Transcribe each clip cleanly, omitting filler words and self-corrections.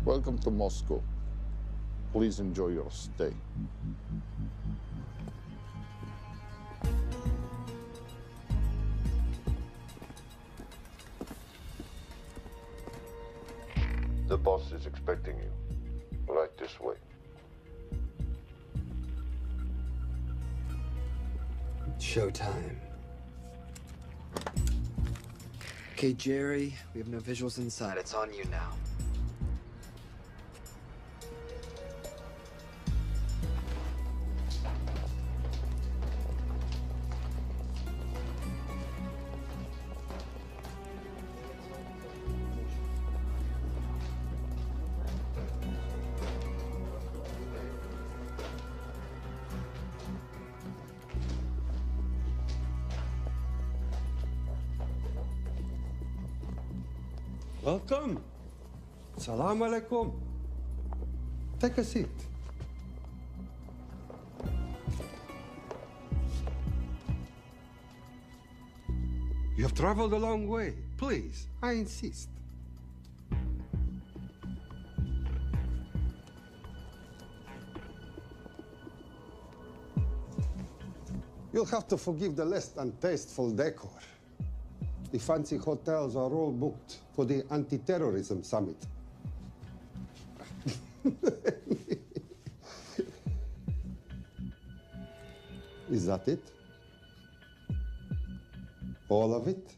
Welcome to Moscow. Please enjoy your stay. The boss is expecting you. Right this way. Showtime. Okay, Jerry, we have no visuals inside. It's on you now. Welcome. Salam alaikum. Take a seat. You have traveled a long way. Please, I insist. You'll have to forgive the less than tasteful decor. The fancy hotels are all booked for the anti-terrorism summit. Is that it? All of it?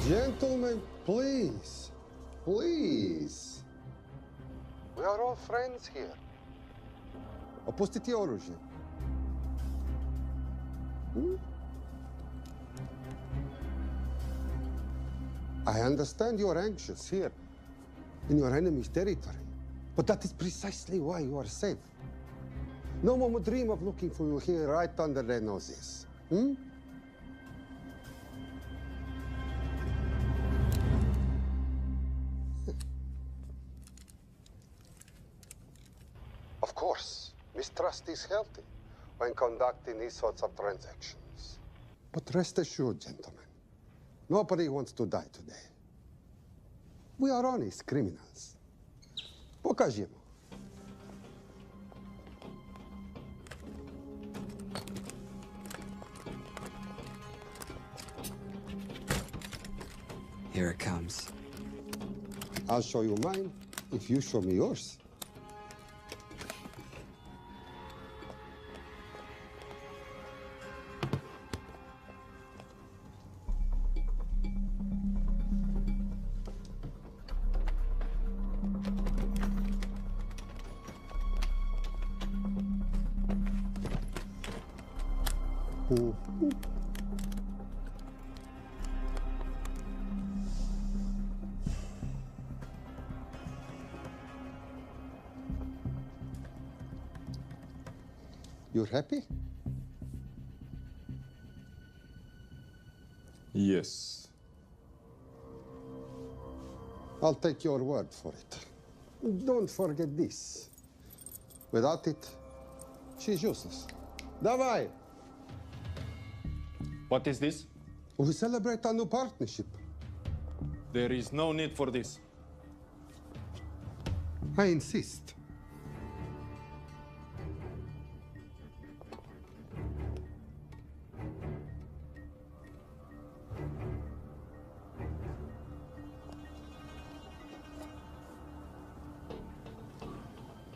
Gentlemen, please, please. We are all friends here. Opustite oružje. I understand you are anxious here in your enemy's territory, but that is precisely why you are safe. No one would dream of looking for you here right under their noses. Of course, mistrust is healthy when conducting these sorts of transactions. But rest assured, gentlemen, nobody wants to die today. We are honest criminals. Pokażemy. Here it comes. I'll show you mine if you show me yours. You're happy? Yes. I'll take your word for it. Don't forget this. Without it, she's useless. Давай! What is this? We celebrate our new partnership. There is no need for this. I insist.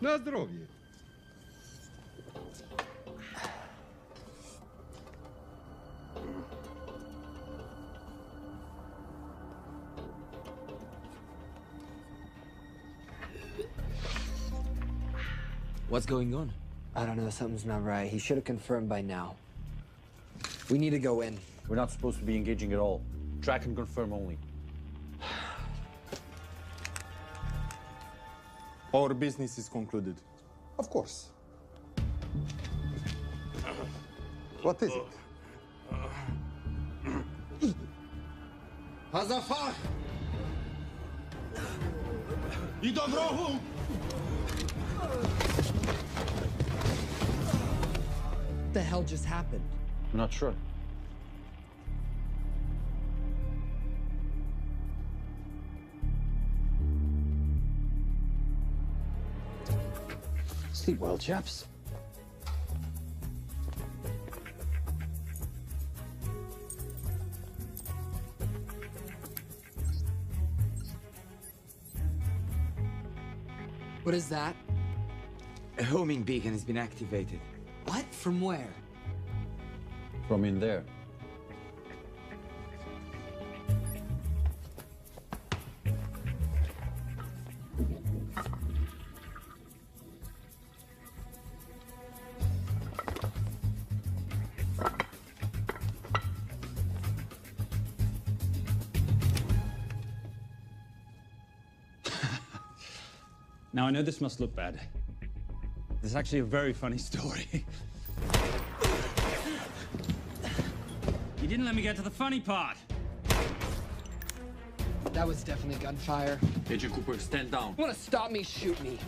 Na zdrowie. What's going on? I don't know, something's not right. He should have confirmed by now. We need to go in. We're not supposed to be engaging at all. Track and confirm only. Our business is concluded. Of course. What is it? Hazafar! I do wrogu! What the hell just happened? I'm not sure. Sleep well, chaps. What is that? A homing beacon has been activated. What? From where? From in there. Now, I know this must look bad. This is actually a very funny story. You didn't let me get to the funny part. That was definitely gunfire. Agent Cooper, stand down. You wanna stop me, shoot me.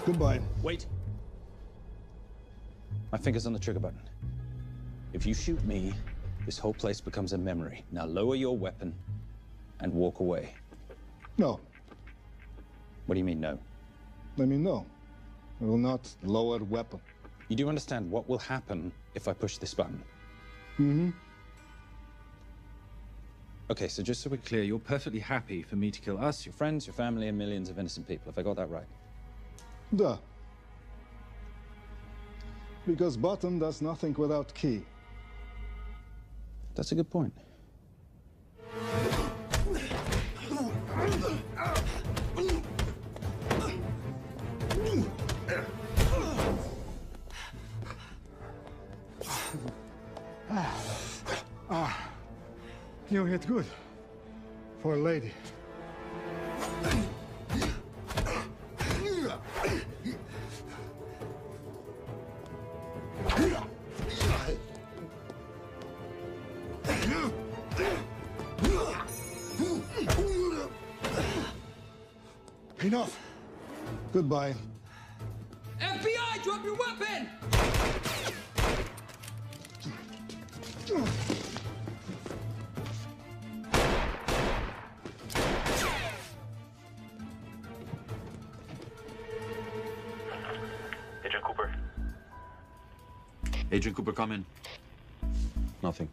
Goodbye. Wait. My finger's on the trigger button. If you shoot me, this whole place becomes a memory. Now lower your weapon and walk away. No. What do you mean, no? Let me know. I will not lower weapon. You do understand what will happen if I push this button? Mm-hmm. Okay, so just so we're clear, you're perfectly happy for me to kill us, your friends, your family, and millions of innocent people. Have I got that right? Duh. Because button does nothing without key. That's a good point. You hit good. For a lady. Enough. Goodbye. FBI, drop your weapon! Agent Cooper. Agent Cooper, come in. Nothing.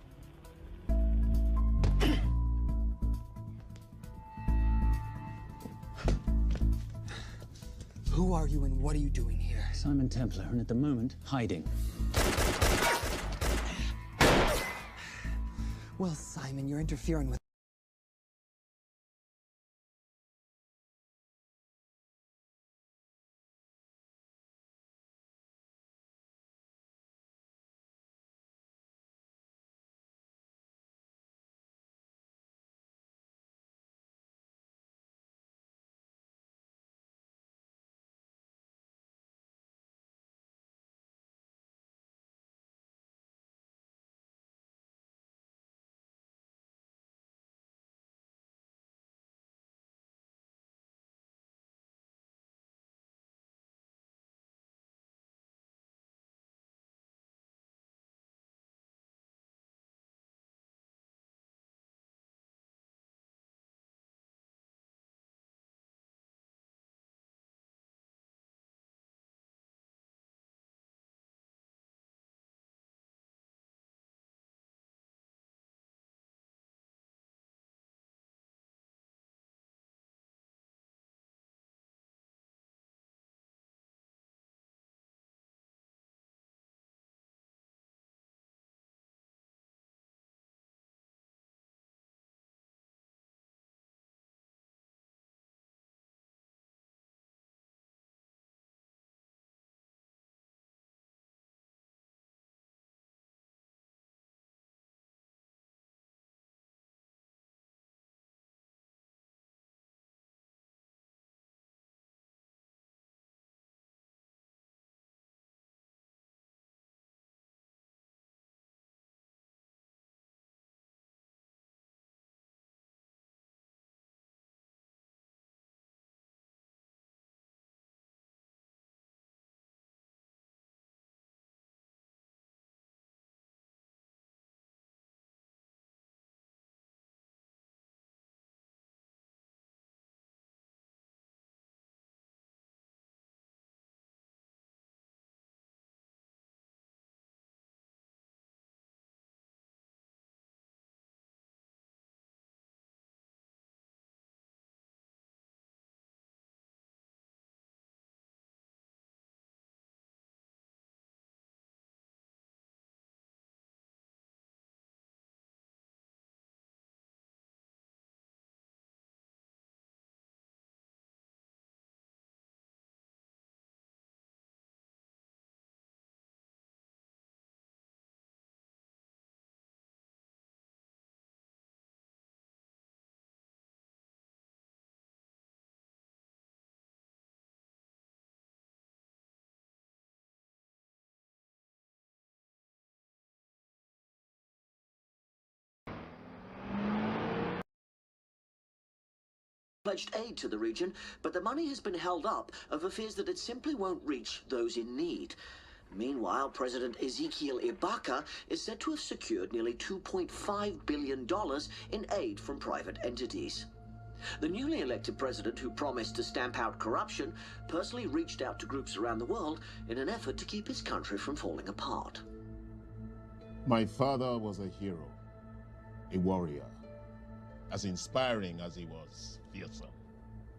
Who are you and what are you doing here? Simon Templar, and at the moment, hiding. Well, Simon, you're interfering with pledged aid to the region, but the money has been held up over fears that it simply won't reach those in need. Meanwhile, President Ezekiel Ibaka is said to have secured nearly $2.5 billion in aid from private entities. The newly elected president, who promised to stamp out corruption, personally reached out to groups around the world in an effort to keep his country from falling apart. My father was a hero, a warrior, as inspiring as he was fearsome.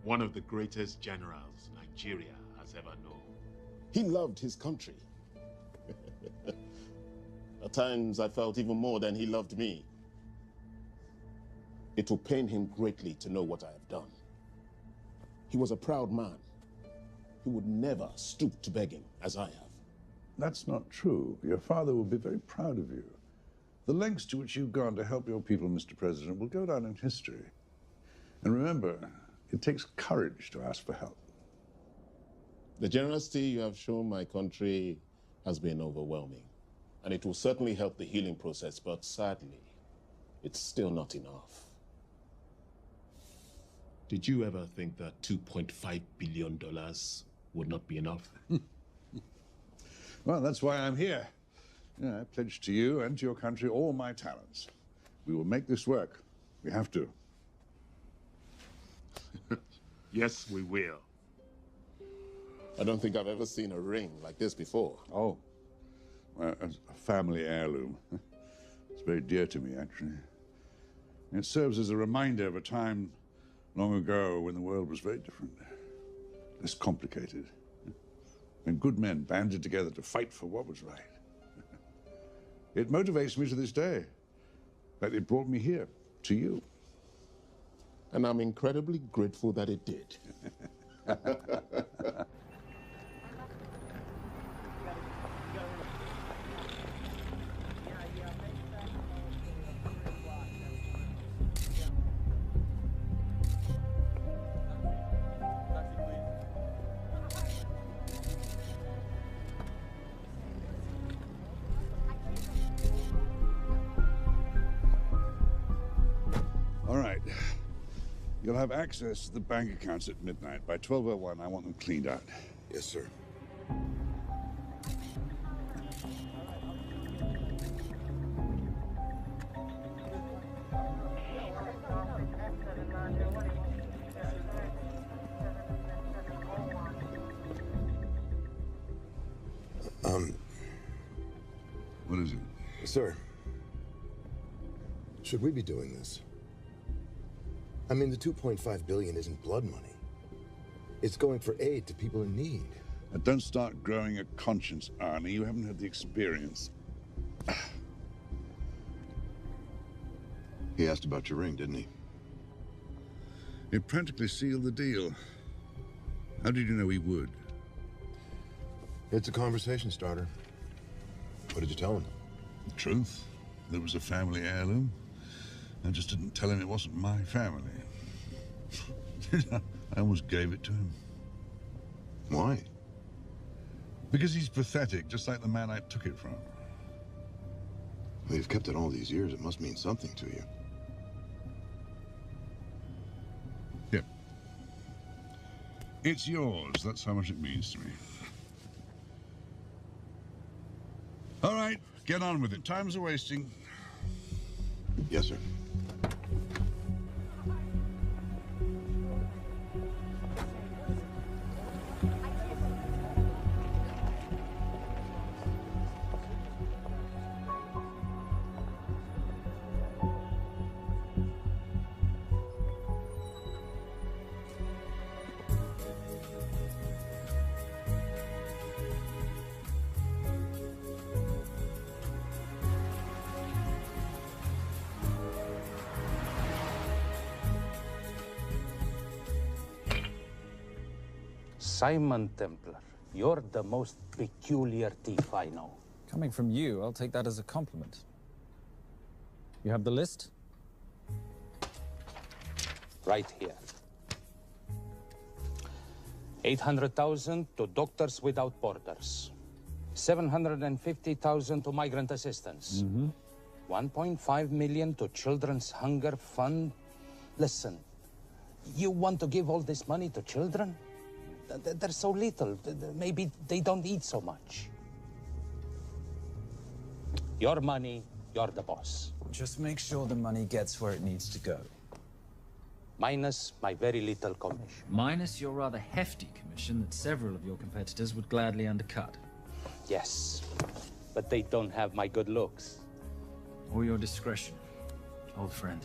One of the greatest generals Nigeria has ever known. He loved his country. At times I felt even more than he loved me. It will pain him greatly to know what I have done. He was a proud man. He would never stoop to begging as I have. That's not true. Your father will be very proud of you. The lengths to which you've gone to help your people, Mr. President, will go down in history. And remember, it takes courage to ask for help. The generosity you have shown my country has been overwhelming. And it will certainly help the healing process, but sadly, it's still not enough. Did you ever think that $2.5 billion would not be enough? Well, that's why I'm here. I pledge to you and to your country all my talents. We will make this work. We have to. Yes, we will. I don't think I've ever seen a ring like this before. Oh, well, a family heirloom. It's very dear to me, actually. It serves as a reminder of a time long ago when the world was very different, less complicated, when good men banded together to fight for what was right. It motivates me to this day. That it brought me here, to you. And I'm incredibly grateful that it did. All right. You'll have access to the bank accounts at midnight. By 12:01, I want them cleaned out. Yes, sir. What is it? Sir, should we be doing this? I mean, the $2.5 billion isn't blood money. It's going for aid to people in need. And don't start growing a conscience, Arnie. You haven't had the experience. He asked about your ring, didn't he? It practically sealed the deal. How did you know he would? It's a conversation starter. What did you tell him? The truth. There was a family heirloom. I just didn't tell him it wasn't my family. I almost gave it to him. Why? Because he's pathetic, just like the man I took it from. Well, you've kept it all these years. It must mean something to you. Yep. It's yours. That's how much it means to me. All right, get on with it. Time's a-wasting. Yes, sir. Simon Templar, you're the most peculiar thief I know. Coming from you, I'll take that as a compliment. You have the list? Right here. 800,000 to Doctors Without Borders. 750,000 to migrant assistance. 1.5 million to Children's Hunger Fund. Listen, You want to give all this money to children? They're so little. Maybe they don't eat so much. Your money, you're the boss. Just make sure the money gets where it needs to go. Minus my very little commission. Minus your rather hefty commission that several of your competitors would gladly undercut. Yes, but they don't have my good looks. Or your discretion, old friend.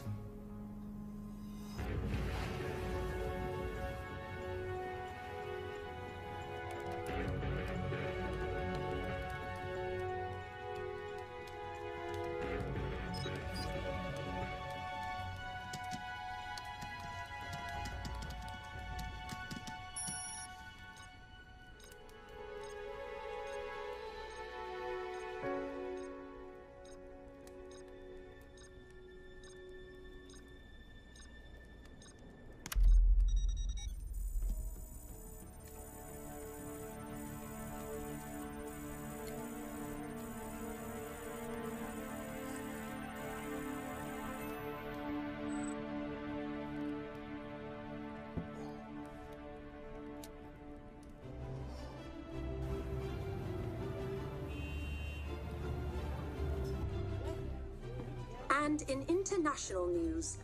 And in international news,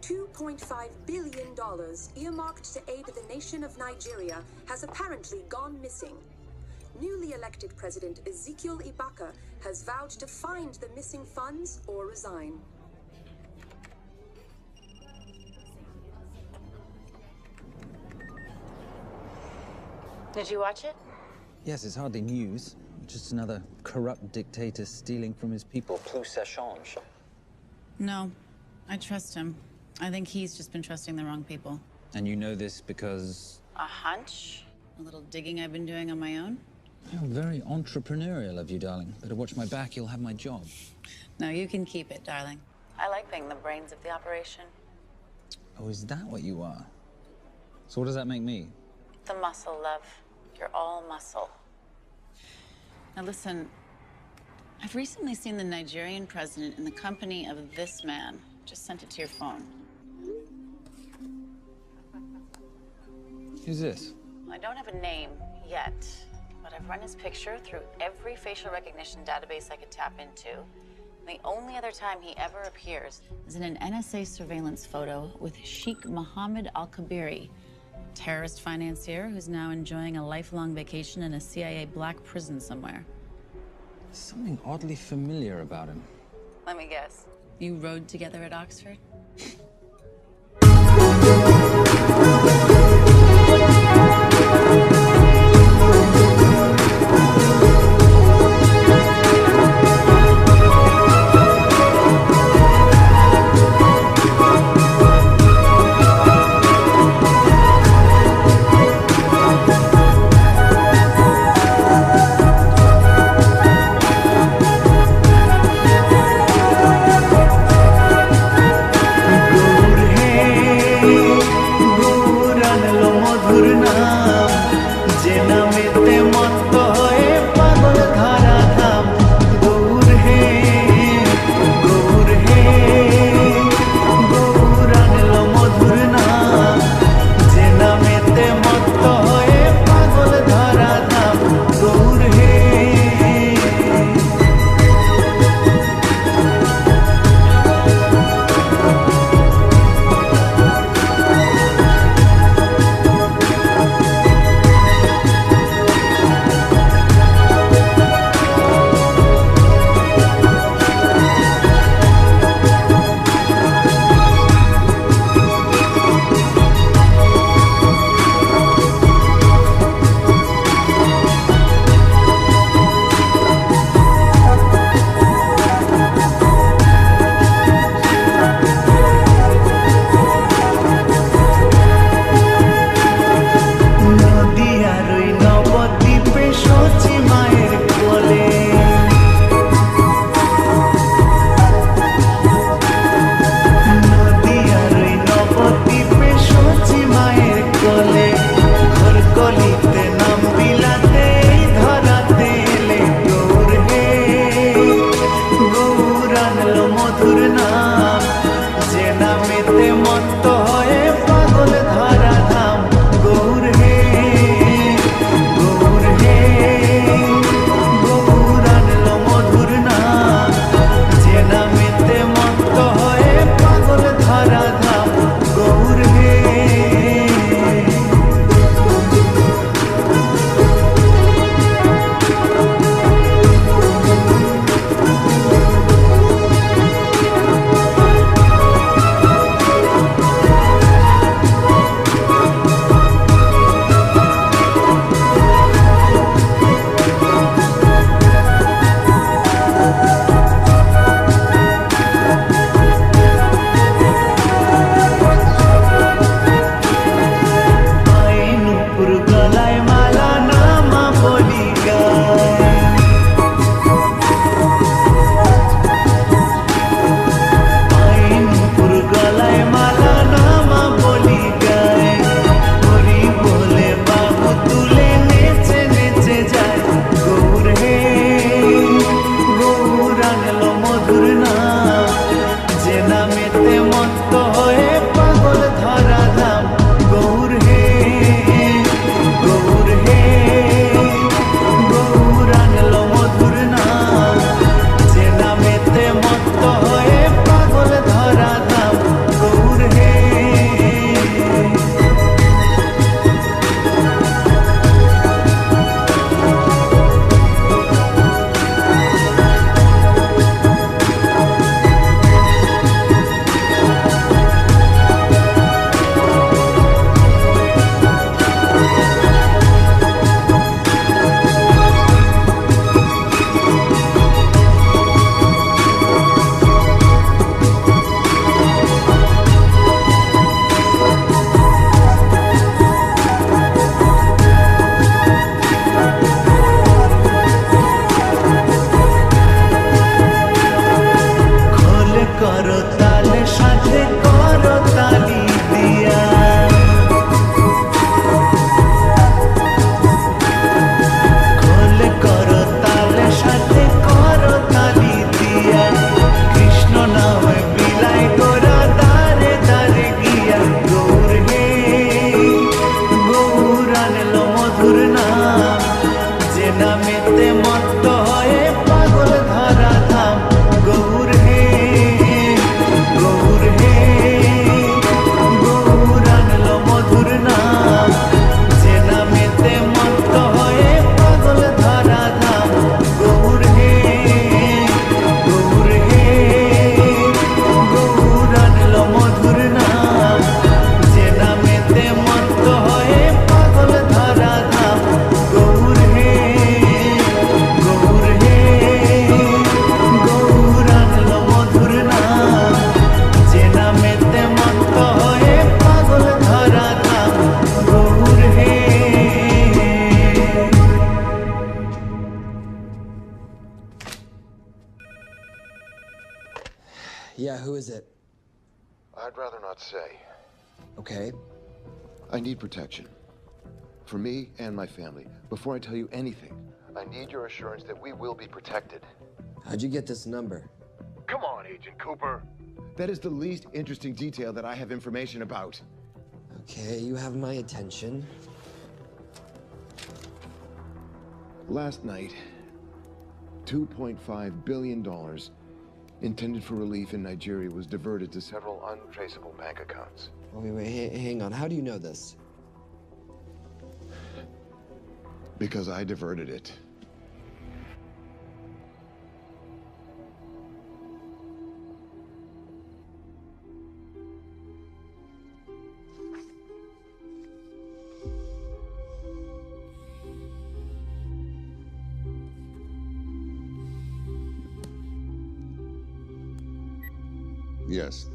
$2.5 billion earmarked to aid the nation of Nigeria has apparently gone missing. Newly elected President Ezekiel Ibaka has vowed to find the missing funds or resign. Did you watch it? Yes, it's hardly news. Just another corrupt dictator stealing from his people. Plus ça change. No, I trust him. I think he's just been trusting the wrong people. And you know this because... A hunch? A little digging I've been doing on my own? You're very entrepreneurial of you, darling. Better watch my back, you'll have my job. No, you can keep it, darling. I like being the brains of the operation. Oh, is that what you are? So what does that make me? The muscle, love. You're all muscle. Now listen, I've recently seen the Nigerian president in the company of this man. Just sent it to your phone. Who's this? I don't have a name yet, but I've run his picture through every facial recognition database I could tap into. The only other time he ever appears is in an NSA surveillance photo with Sheikh Mohammed al-Kabiri, terrorist financier who's now enjoying a lifelong vacation in a CIA black prison somewhere. Something oddly familiar about him. Let me guess. You rode together at Oxford? মধুর নাম যে নামেতে মত্ত হয়ে পাগল ধরা ধাম গৌর হে গৌর আনলো মধুর নাম যে নামেতে মত্ত হয়ে পাগল ধরা ধাম গৌর হে Yeah, who is it? I'd rather not say. Okay. I need protection. For me and my family. Before I tell you anything, I need your assurance that we will be protected. How'd you get this number? Come on, Agent Cooper. That is the least interesting detail that I have information about. Okay, you have my attention. Last night, $2.5 billion intended for relief in Nigeria was diverted to several untraceable bank accounts. Wait, hang on. How do you know this? Because I diverted it. Yes.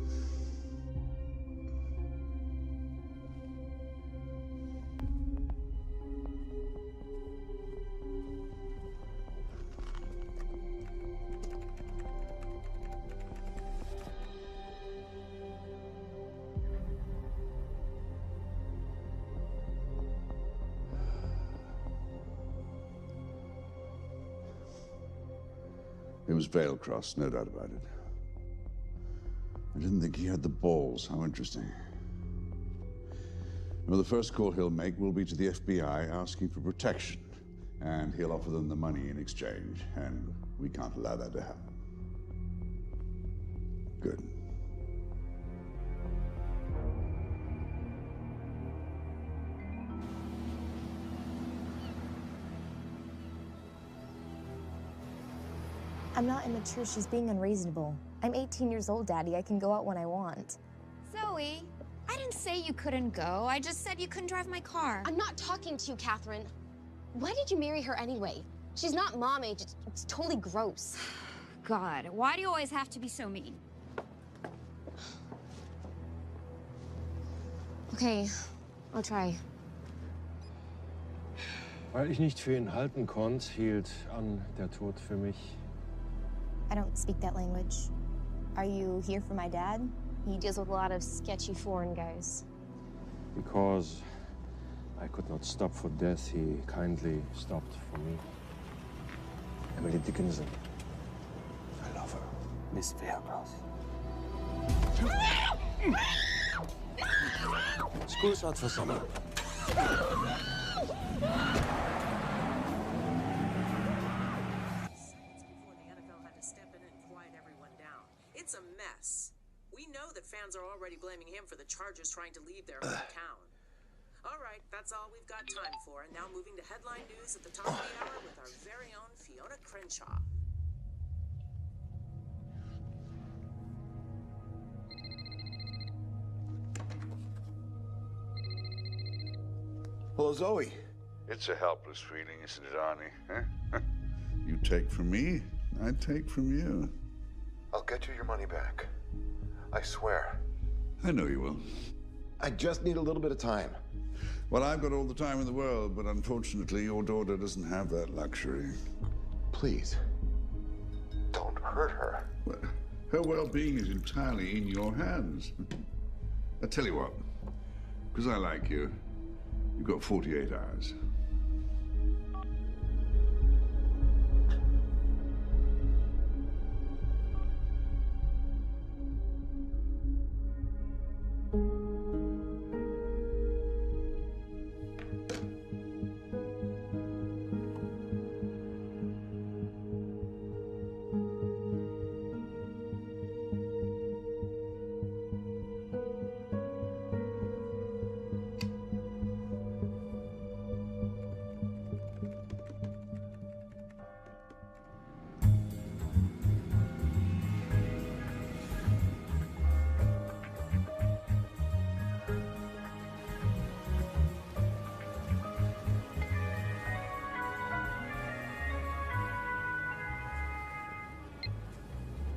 It was veil-crossed, no doubt about it. I didn't think he had the balls. How interesting. Well, the first call he'll make will be to the FBI asking for protection. And he'll offer them the money in exchange. And we can't allow that to happen. Good. I'm not immature. She's being unreasonable. I'm 18 years old, Daddy. I can go out when I want. Zoe, I didn't say you couldn't go. I just said you couldn't drive my car. I'm not talking to you, Catherine. Why did you marry her anyway? She's not mom age. It's totally gross. God, why do you always have to be so mean? Okay, I'll try. Weil ich nicht für ihn halten konnte, hielt an der Tod für mich. I don't speak that language. Are you here for my dad? He deals with a lot of sketchy foreign guys. Because I could not stop for death, he kindly stopped for me. Emily Dickinson. I love her. Miss Fairgross. School's out for summer. It's a mess. We know that fans are already blaming him for the Chargers trying to leave their hometown. All right, that's all we've got time for. And now moving to headline news at the top of the hour with our very own Fiona Crenshaw. Hello, Zoe. It's a helpless feeling, isn't it, Arnie? Huh? You take from me, I take from you. I'll get you your money back. I swear. I know you will. I just need a little bit of time. Well, I've got all the time in the world, but unfortunately, your daughter doesn't have that luxury. Please, don't hurt her. Well, her well-being is entirely in your hands. I tell you what, because I like you, you've got 48 hours.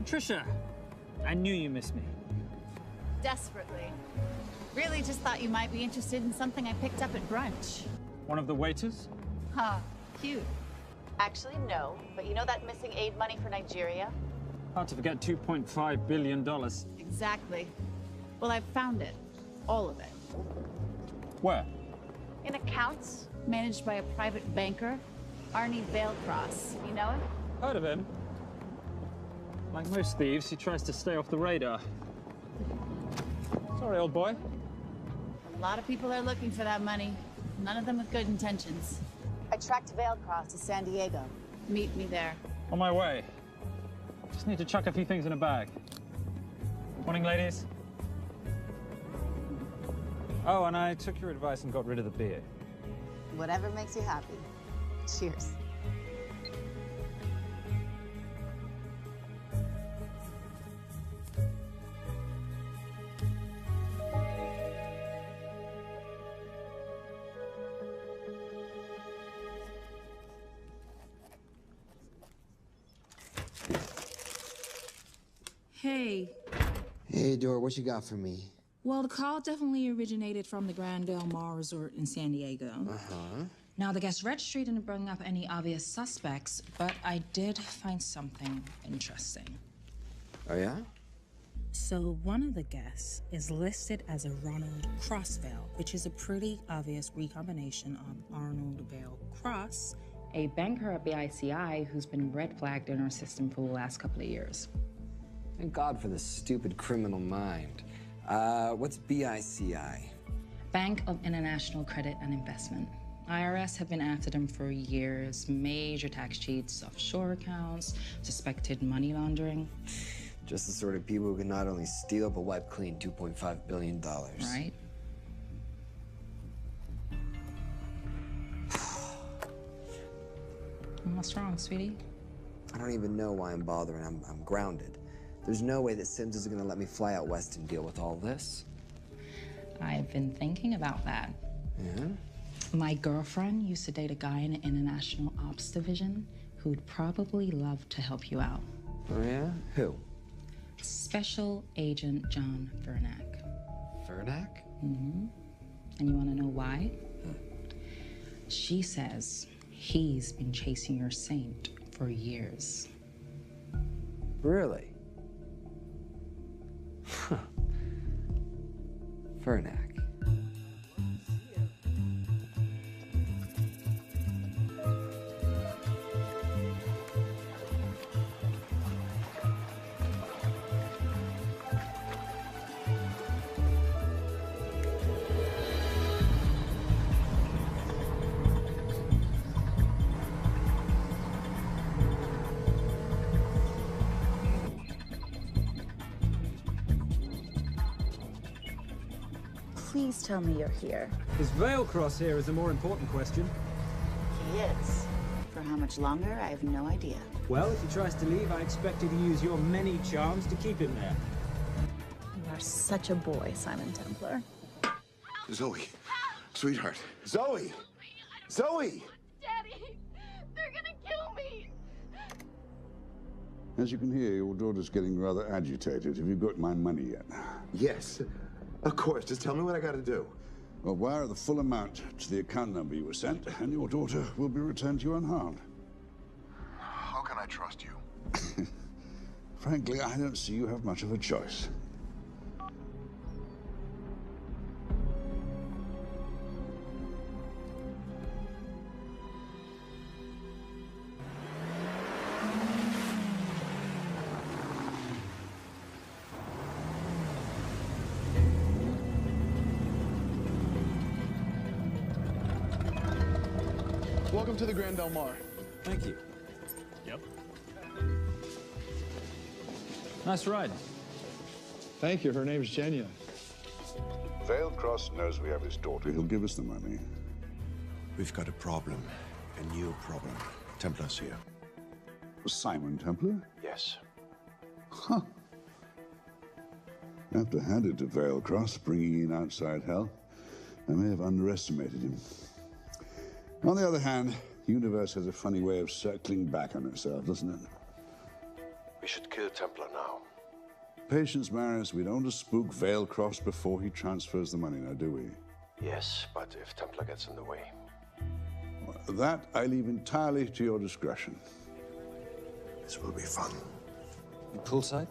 Trisha, I knew you missed me. Desperately. Really just thought you might be interested in something I picked up at brunch. One of the waiters? Huh, cute. Actually, no, but you know that missing aid money for Nigeria? Hard to forget $2.5 billion. Exactly. Well, I've found it. All of it. Where? In accounts managed by a private banker, Arnie Veilcross. You know him? Heard of him. Like most thieves, he tries to stay off the radar. Sorry, old boy. A lot of people are looking for that money. None of them with good intentions. I tracked Veilcross to San Diego. Meet me there. On my way. Just need to chuck a few things in a bag. Morning, ladies. Oh, and I took your advice and got rid of the beer. Whatever makes you happy. Cheers. Hey. Hey, Dora, what you got for me? Well, the call definitely originated from the Grand Del Mar Resort in San Diego. Uh-huh. Now, the guest registry didn't bring up any obvious suspects, but I did find something interesting. Oh, yeah? So one of the guests is listed as a Ronald Crossvale, which is a pretty obvious recombination of Arnold Vale Cross, a banker at BICI who's been red flagged in our system for the last couple of years. Thank God for this stupid criminal mind. What's BICI? Bank of International Credit and Investment. IRS have been after them for years. Major tax cheats, offshore accounts, suspected money laundering. Just the sort of people who can not only steal but wipe clean $2.5 billion. Right? What's wrong, sweetie? I don't even know why I'm bothering. I'm grounded. There's no way that Sims is gonna let me fly out west and deal with all this. I've been thinking about that. Yeah? My girlfriend used to date a guy in the International Ops Division who'd probably love to help you out. Oh, yeah? Who? Special Agent John Vernack. Vernack? Mm-hmm. And you want to know why? She says he's been chasing your saint for years. Really? Huh. Vernack. please tell me you're here. Is Veilcross here is a more important question. He is. For how much longer, I have no idea. Well, if he tries to leave, I expect you to use your many charms to keep him there. You are such a boy, Simon Templar. Zoe, sweetheart. Zoe! Zoe! Daddy, they're gonna kill me. As you can hear, your daughter's getting rather agitated. Have you got my money yet? Yes, of course. Just tell me what I gotta do. Well, wire the full amount to the account number you were sent, and your daughter will be returned to you unharmed. How can I trust you? Frankly, I don't see you have much of a choice. Welcome to the Grand Del Mar. Thank you. Yep. Nice ride. Thank you. Her name's Genya. Veilcross knows we have his daughter. He'll give us the money. We've got a problem. A new problem. Templar's here. Simon Templar? Yes. Huh. I have to hand it to Veilcross, bringing in outside help. I may have underestimated him. On the other hand, the universe has a funny way of circling back on itself, doesn't it? We should kill Templar now. Patience, Maris. We don't want to spook Veilcross before he transfers the money, now, do we? Yes, but if Templar gets in the way. Well, that I leave entirely to your discretion. This will be fun. Poolside?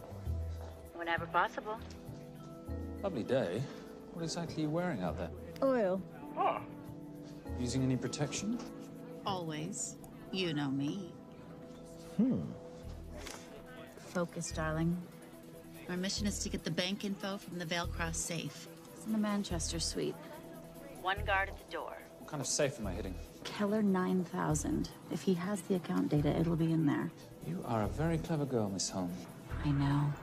Whenever possible. Lovely day. What exactly are you wearing out there? Oil. Using any protection? Always. You know me. Focus, darling. Our mission is to get the bank info from the Veilcross safe. It's in the Manchester suite. One guard at the door. What kind of safe am I hitting? Keller 9000. If he has the account data, it'll be in there. You are a very clever girl, Miss Holmes. I know.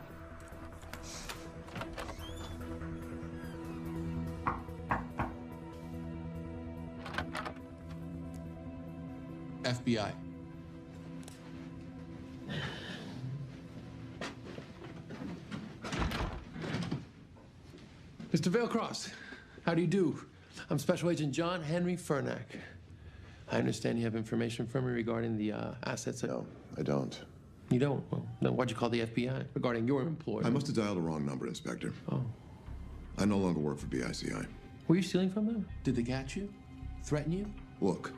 FBI. Mr. Veilcross, how do you do? I'm Special Agent John Henry Fernack. I understand you have information from me regarding the assets. No, I don't. You don't? Well, then why'd you call the FBI regarding your employer? I must have dialed the wrong number, Inspector. Oh. I no longer work for BICI. Were you stealing from them? Did they catch you? Threaten you? Look,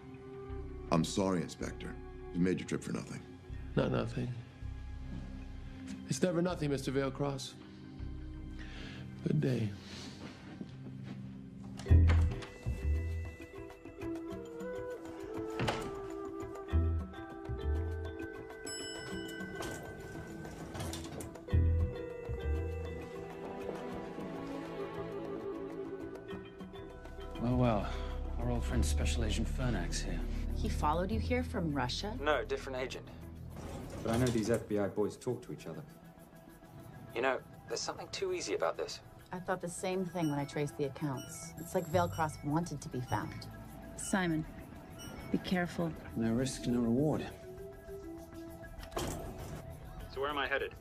I'm sorry, Inspector. You made your trip for nothing. Not nothing. It's never nothing, Mr. Veilcross. Good day. Well, our old friend Special Agent Fernack's here. He followed you here from Russia? No, different agent. But I know these FBI boys talk to each other. You know, there's something too easy about this. I thought the same thing when I traced the accounts. It's like Veilcross wanted to be found. Simon, be careful. No risk, no reward. So where am I headed?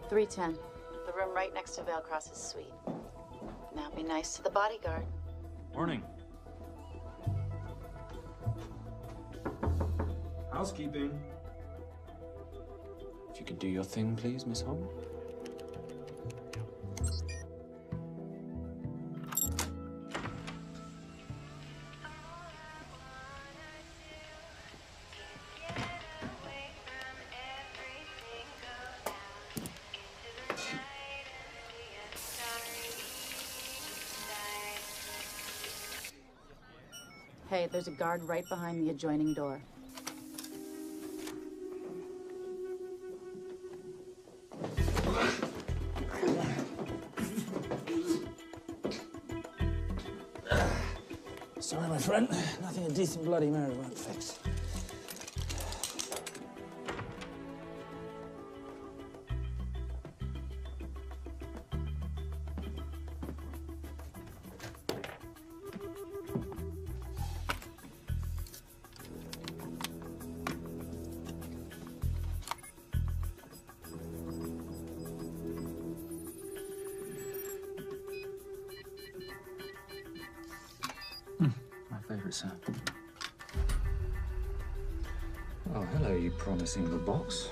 310. The room right next to Veilcross's suite. Now be nice to the bodyguard. Morning. Housekeeping. If you could do your thing, please, Miss Holmes. Hey, there's a guard right behind the adjoining door. Sorry, my friend. Nothing a decent Bloody Mary won't fix. favorite, sir. Oh, hello, you promising little box.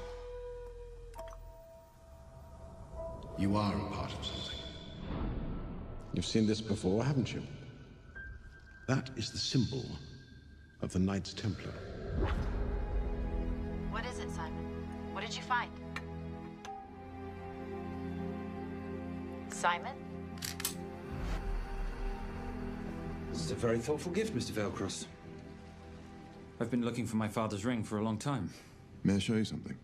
You are a part of something. You've seen this before, haven't you? That is the symbol of the Knights Templar. What is it, Simon? What did you find? Simon? This is a very thoughtful gift, Mr. Veilcross. I've been looking for my father's ring for a long time. May I show you something?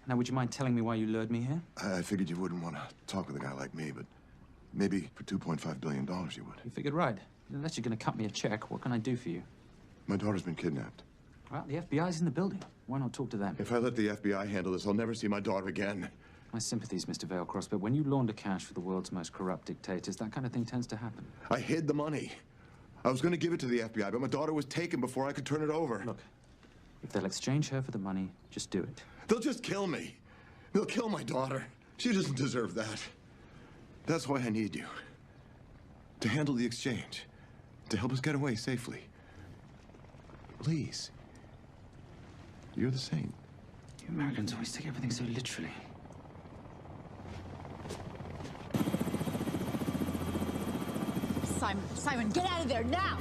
Now, would you mind telling me why you lured me here? I figured you wouldn't want to talk with a guy like me, but maybe for $2.5 billion you would. You figured right. Unless you're going to cut me a check, what can I do for you? My daughter's been kidnapped. Well, the FBI's in the building. Why not talk to them? If I let the FBI handle this, I'll never see my daughter again. My sympathies, Mr. Veilcross, but when you launder cash for the world's most corrupt dictators, that kind of thing tends to happen. I hid the money. I was going to give it to the FBI, but my daughter was taken before I could turn it over. Look, if they'll exchange her for the money, just do it. They'll just kill me. They'll kill my daughter. She doesn't deserve that. That's why I need you. To handle the exchange. To help us get away safely. Please. You're the saint. You Americans always take everything so literally. Simon, get out of there now!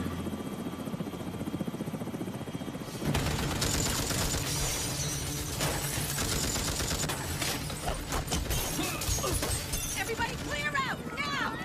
Everybody clear out, now!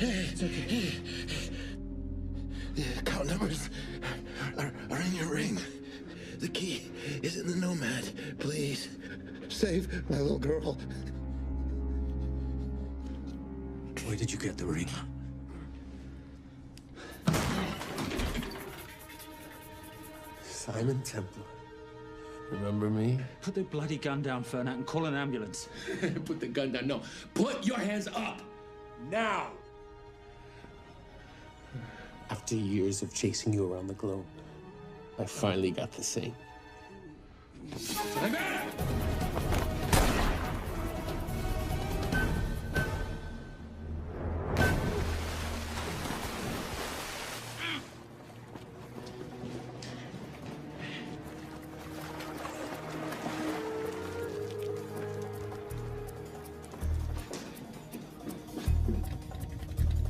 It's okay. The account numbers are in your ring. The key is in the Nomad. Please, save my little girl. Where did you get the ring? Simon Templar. Remember me? Put the bloody gun down, Fernak, and call an ambulance. Put the gun down. No. Put your hands up. Now. After years of chasing you around the globe, I finally got the thing.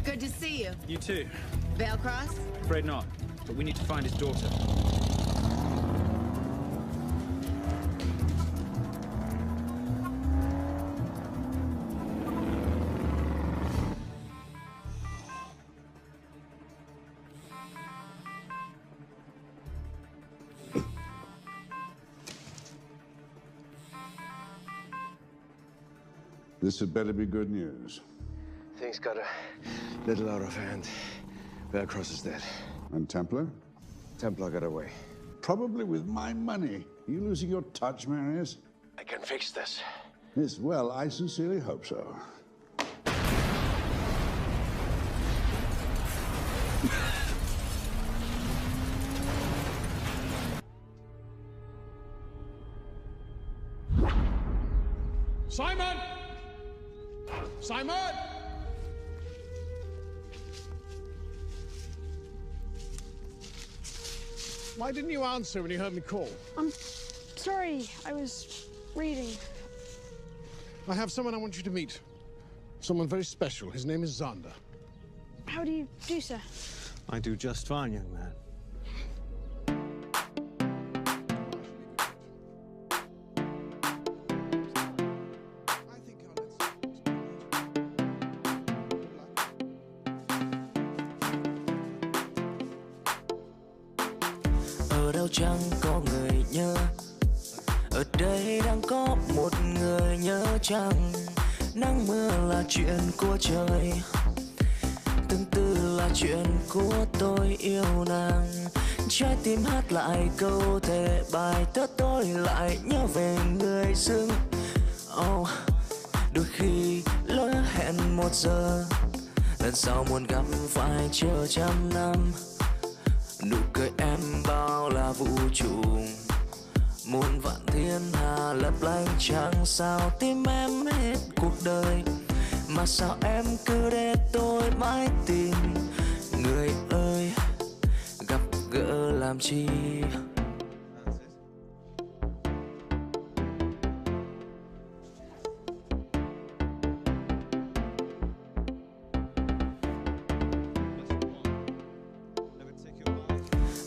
Good to see you. You too. Veilcross? Afraid not, but we need to find his daughter. This had better be good news. Things got a little out of hand. Veilcross is dead. And Templar? Templar got away. Probably with my money. Are you losing your touch, Marius? I can fix this. Yes, well, I sincerely hope so. Simon! Simon! Why didn't you answer when you heard me call? I'm sorry, I was reading. I have someone I want you to meet. Someone very special. His name is Zander. How do you do, sir? I do just fine, young man. chẳng có người nhớ. Ở đây đang có một người nhớ chăng? Nắng mưa là chuyện của trời, tương tư là chuyện của tôi yêu nàng. Trái tim hát lại câu thề, bài thơ tôi lại nhớ về người dưng. Đôi khi lỡ hẹn 1 giờ, lần sau muốn gặp phải chờ trăm năm. Nụ cười em bao là vũ trụ, muôn vạn thiên hà lấp lánh, chẳng sao tim em hết cuộc đời. Mà sao em cứ để tôi mãi tìm? Người ơi, gặp gỡ làm chi?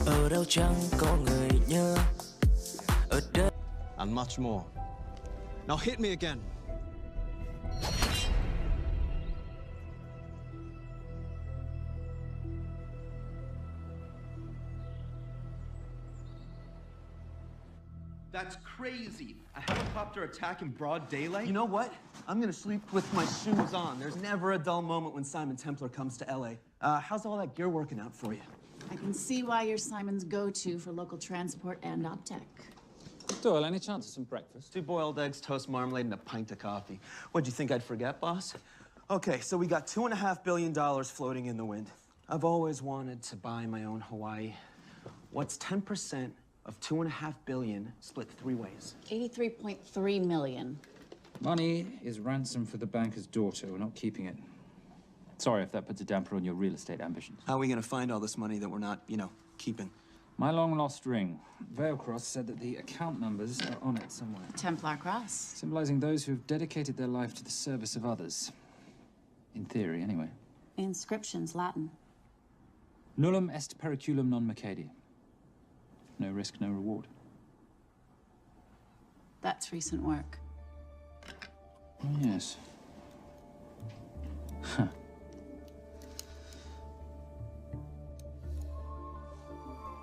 Ở đâu chẳng có người nhớ. Ở đây. And much more. Now hit me again. That's crazy. A helicopter attack in broad daylight? You know what? I'm gonna sleep with my shoes on. There's never a dull moment when Simon Templar comes to LA. How's all that gear working out for you? I can see why you're Simon's go-to for local transport and optech. Doyle, any chance of some breakfast? 2 boiled eggs, toast, marmalade, and a pint of coffee. What'd you think I'd forget, boss? Okay, so we got $2.5 billion floating in the wind. I've always wanted to buy my own Hawaii. What's 10% of $2.5 billion split 3 ways? 83.3 million. Money is ransom for the banker's daughter. We're not keeping it. Sorry if that puts a damper on your real estate ambitions. How are we gonna find all this money that we're not, keeping? My long-lost ring. Vale Cross said that the account numbers are on it somewhere. Templar Cross. Symbolizing those who have dedicated their life to the service of others. In theory, anyway. The inscription's Latin. Nullum est periculum non mercedi. No risk, no reward. That's recent work. Oh, yes. Huh.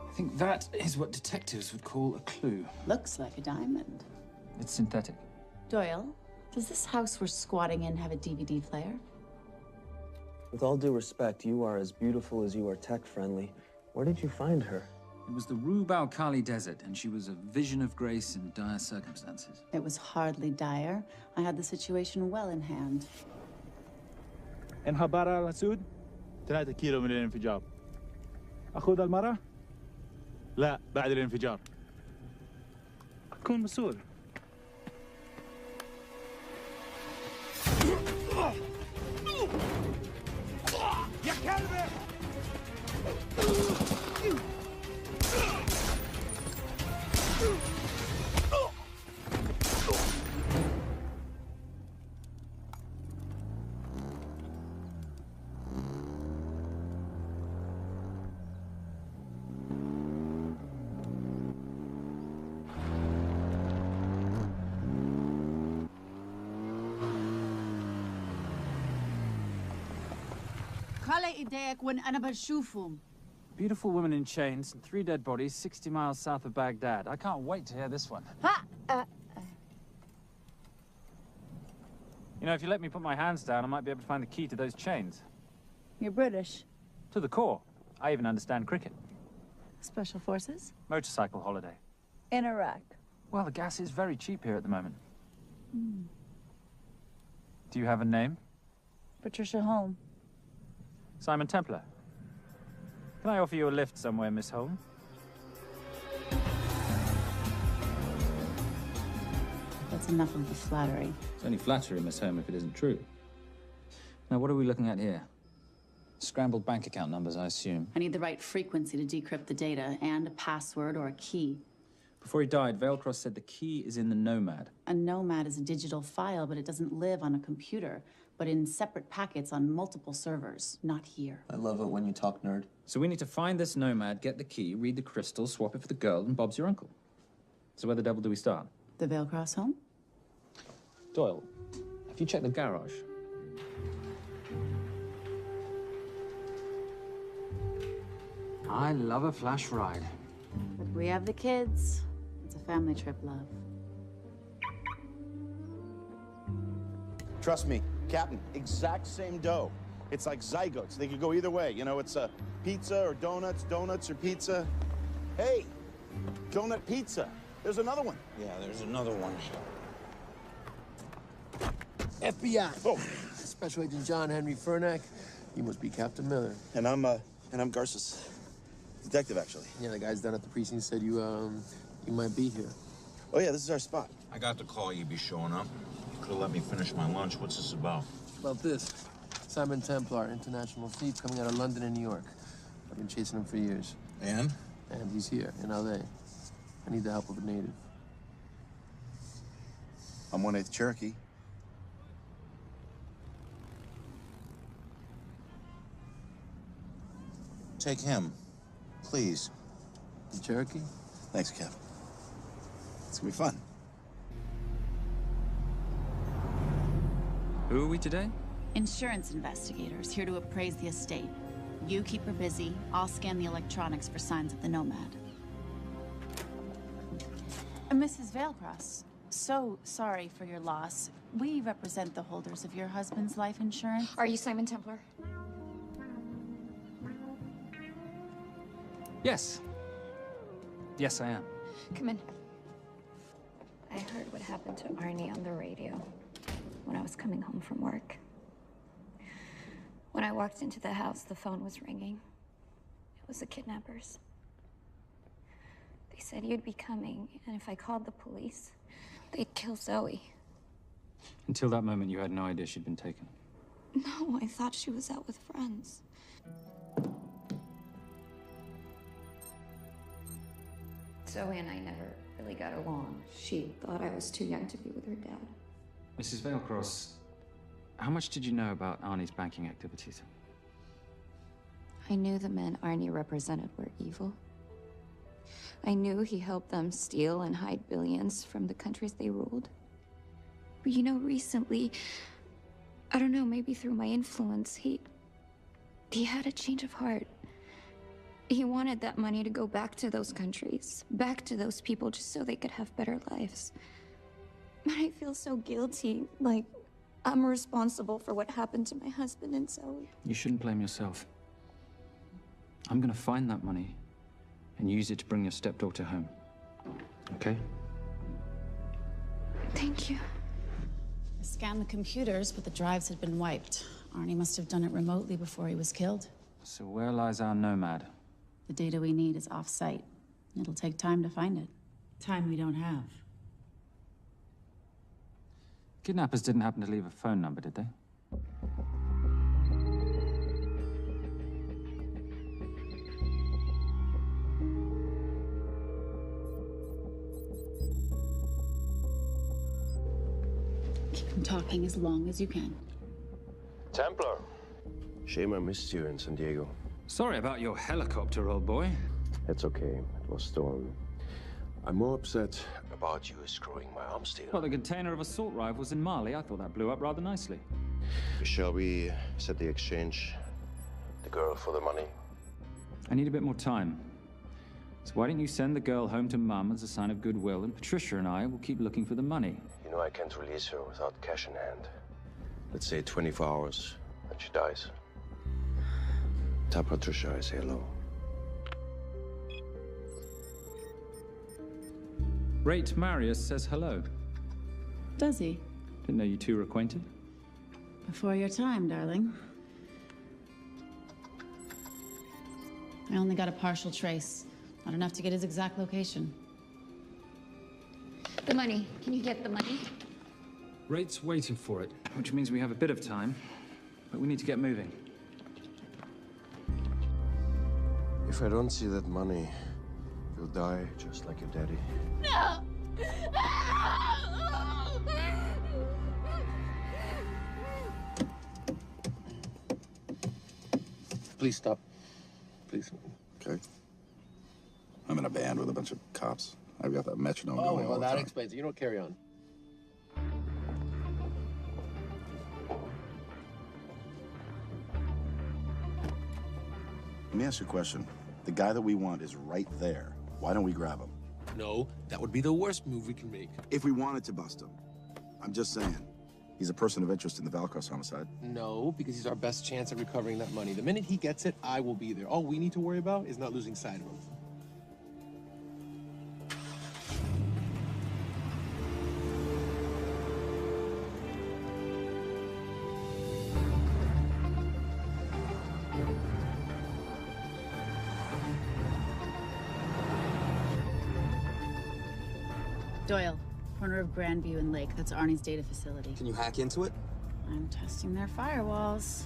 I think that is what detectives would call a clue. Looks like a diamond. It's synthetic. Doyle, does this house we're squatting in have a DVD player? With all due respect, you are as beautiful as you are tech-friendly. Where did you find her? It was the Rub al-Khali Desert, and she was a vision of grace in dire circumstances. It was hardly dire. I had the situation well in hand. انخبر على سود 3 كيلو من الانفجار. أخذ المرة؟ لا، بعد الانفجار. أكون مسؤول. يا كلبي! خلي ايديك وين أنا بشوفهم. Beautiful woman in chains and 3 dead bodies 60 miles south of Baghdad. I can't wait to hear this one. You know, if you let me put my hands down, I might be able to find the key to those chains. You're British. To the core. I even understand cricket. Special Forces? Motorcycle holiday. In Iraq. Well, the gas is very cheap here at the moment. Do you have a name? Patricia Holm. Simon Templar. Can I offer you a lift somewhere, Miss Holm? That's enough of the flattery. It's only flattery, Miss Holm, if it isn't true. Now, what are we looking at here? Scrambled bank account numbers, I assume. I need the right frequency to decrypt the data and a password or a key. Before he died, Valecross said the key is in the Nomad. A Nomad is a digital file, but it doesn't live on a computer, but in separate packets on multiple servers, not here. I love it when you talk nerd. So we need to find this Nomad, get the key, read the crystal, swap it for the girl, and Bob's your uncle. So where the devil do we start? The Valecross home? Doyle, have you checked the garage? I love a flash ride. But We have the kids. It's a family trip, love. Trust me, Captain, exact same dough. It's like zygotes. They could go either way. You know, it's pizza or donuts, donuts or pizza. Hey, donut pizza. There's another one. Yeah, there's another one. FBI. Oh. Special Agent John Henry Fernack. You must be Captain Miller. And I'm Garza's detective, actually. Yeah, the guys down at the precinct said you might be here. Oh, yeah, this is our spot. I got the call you'd be showing up. You could have let me finish my lunch. What's this about? About this. Simon Templar, international thief coming out of London and New York. I've been chasing him for years. And? And he's here, in L.A. I need the help of a native. I'm 1/8 Cherokee. Take him, please. The Cherokee? Thanks, Cap. It's gonna be fun. Who are we today? Insurance investigators here to appraise the estate. You keep her busy. I'll scan the electronics for signs of the nomad. Mrs. Vailcross, so sorry for your loss. We represent the holders of your husband's life insurance. Are you Simon Templar? Yes. Yes, I am. Come in. I heard what happened to Arnie on the radio when I was coming home from work. When I walked into the house, the phone was ringing. It was the kidnappers. They said you'd be coming, and if I called the police, they'd kill Zoe. Until that moment, you had no idea she'd been taken. No, I thought she was out with friends. Zoe and I never really got along. She thought I was too young to be with her dad. Mrs. Vailcross, how much did you know about Arnie's banking activities? I knew the men Arnie represented were evil. I knew he helped them steal and hide billions from the countries they ruled. But you know, recently, I don't know, maybe through my influence, he had a change of heart. He wanted that money to go back to those countries, back to those people, just so they could have better lives. But I feel so guilty, like I'm responsible for what happened to my husband and Zoe. You shouldn't blame yourself. I'm gonna find that money and use it to bring your stepdaughter home. Okay? Thank you. I scanned the computers, but the drives had been wiped. Arnie must have done it remotely before he was killed. So where lies our nomad? The data we need is off-site. It'll take time to find it. Time we don't have. Kidnappers didn't happen to leave a phone number, did they? Keep them talking as long as you can. Templar. Shame I missed you in San Diego. Sorry about your helicopter, old boy. It's okay. It was stolen. I'm more upset about you screwing my arm steal. Well, the container of assault rifles in Mali, I thought that blew up rather nicely. Shall we set the exchange? The girl for the money? I need a bit more time. So why don't you send the girl home to Mum as a sign of goodwill, and Patricia and I will keep looking for the money. You know I can't release her without cash in hand. Let's say 24 hours, and she dies. Tell Patricia I say hello. Rate Marius says hello. Does he? Didn't know you two were acquainted. Before your time, darling. I only got a partial trace. Not enough to get his exact location. The money. Can you get the money? Rate's waiting for it, which means we have a bit of time, but we need to get moving. If I don't see that money, you'll die just like your daddy. No! Please stop. Please. Okay. I'm in a band with a bunch of cops. I've got that metronome going all well, the that time. explains it. You don't carry on. Let me ask you a question. The guy that we want is right there. Why don't we grab him? No, that would be the worst move we can make. If we wanted to bust him. I'm just saying. He's a person of interest in the Valkos homicide. No, because he's our best chance at recovering that money. The minute he gets it, I will be there. All we need to worry about is not losing sight of him. Doyle, corner of Grandview and Lake. That's Arnie's data facility. Can you hack into it? I'm testing their firewalls.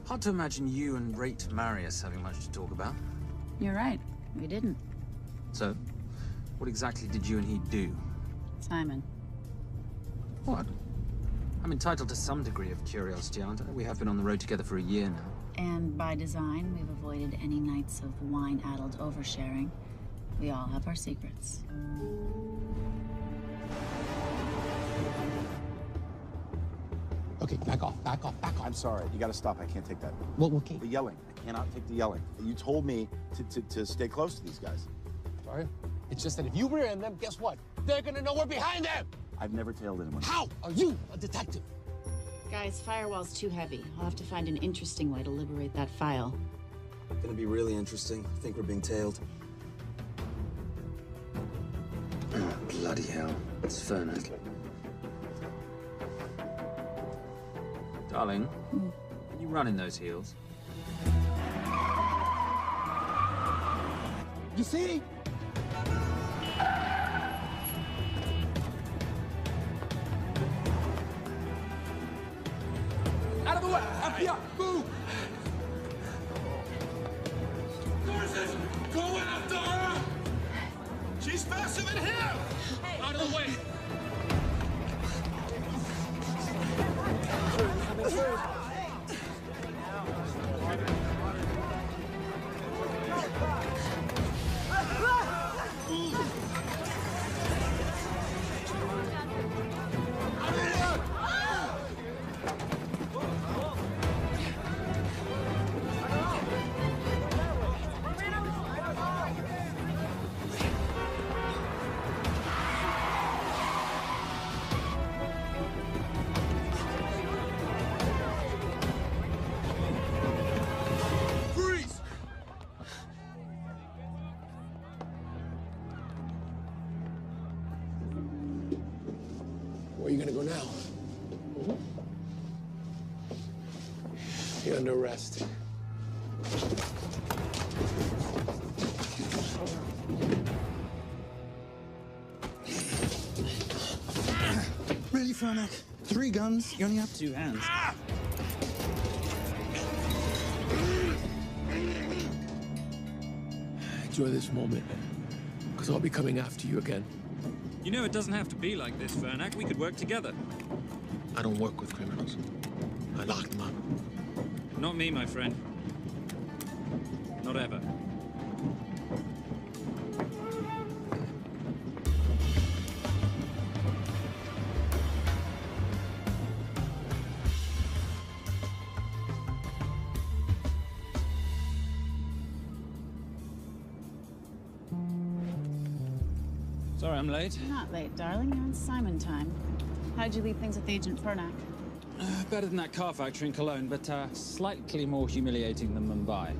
Hard to imagine you and Rate Marius having much to talk about. You're right. We didn't. So, what exactly did you and he do? Simon. What? I'm entitled to some degree of curiosity, aren't I? We have been on the road together for a year now. And by design, we've avoided any nights of wine-addled oversharing. We all have our secrets. Okay, back off, back off, back off. I'm sorry. You gotta stop. I can't take that. Well, okay. The yelling. I cannot take the yelling. You told me to stay close to these guys. Sorry? It's just that if you rear end them, guess what? They're gonna know we're behind them! I've never tailed anyone. How are you a detective? Guys, firewall's too heavy. I'll have to find an interesting way to liberate that file. Gonna be really interesting. I think we're being tailed. Oh, bloody hell. It's Fernac. Darling, can you run in those heels? You see? Out of the way! FBI, move! Horses! Go after her! She's faster than him! Out of the way! Coming through. Where are you gonna go now? You're under arrest. Ready, Fernac? 3 guns, you only have 2 hands. Enjoy this moment, because I'll be coming after you again. You know it doesn't have to be like this, Fernac. We could work together. I don't work with criminals. I lock them up. Not me, my friend. Not ever. Sorry I'm late. You're not late, darling. You're on Simon time. How'd you leave things with Agent Fernac? Better than that car factory in Cologne, but slightly more humiliating than Mumbai.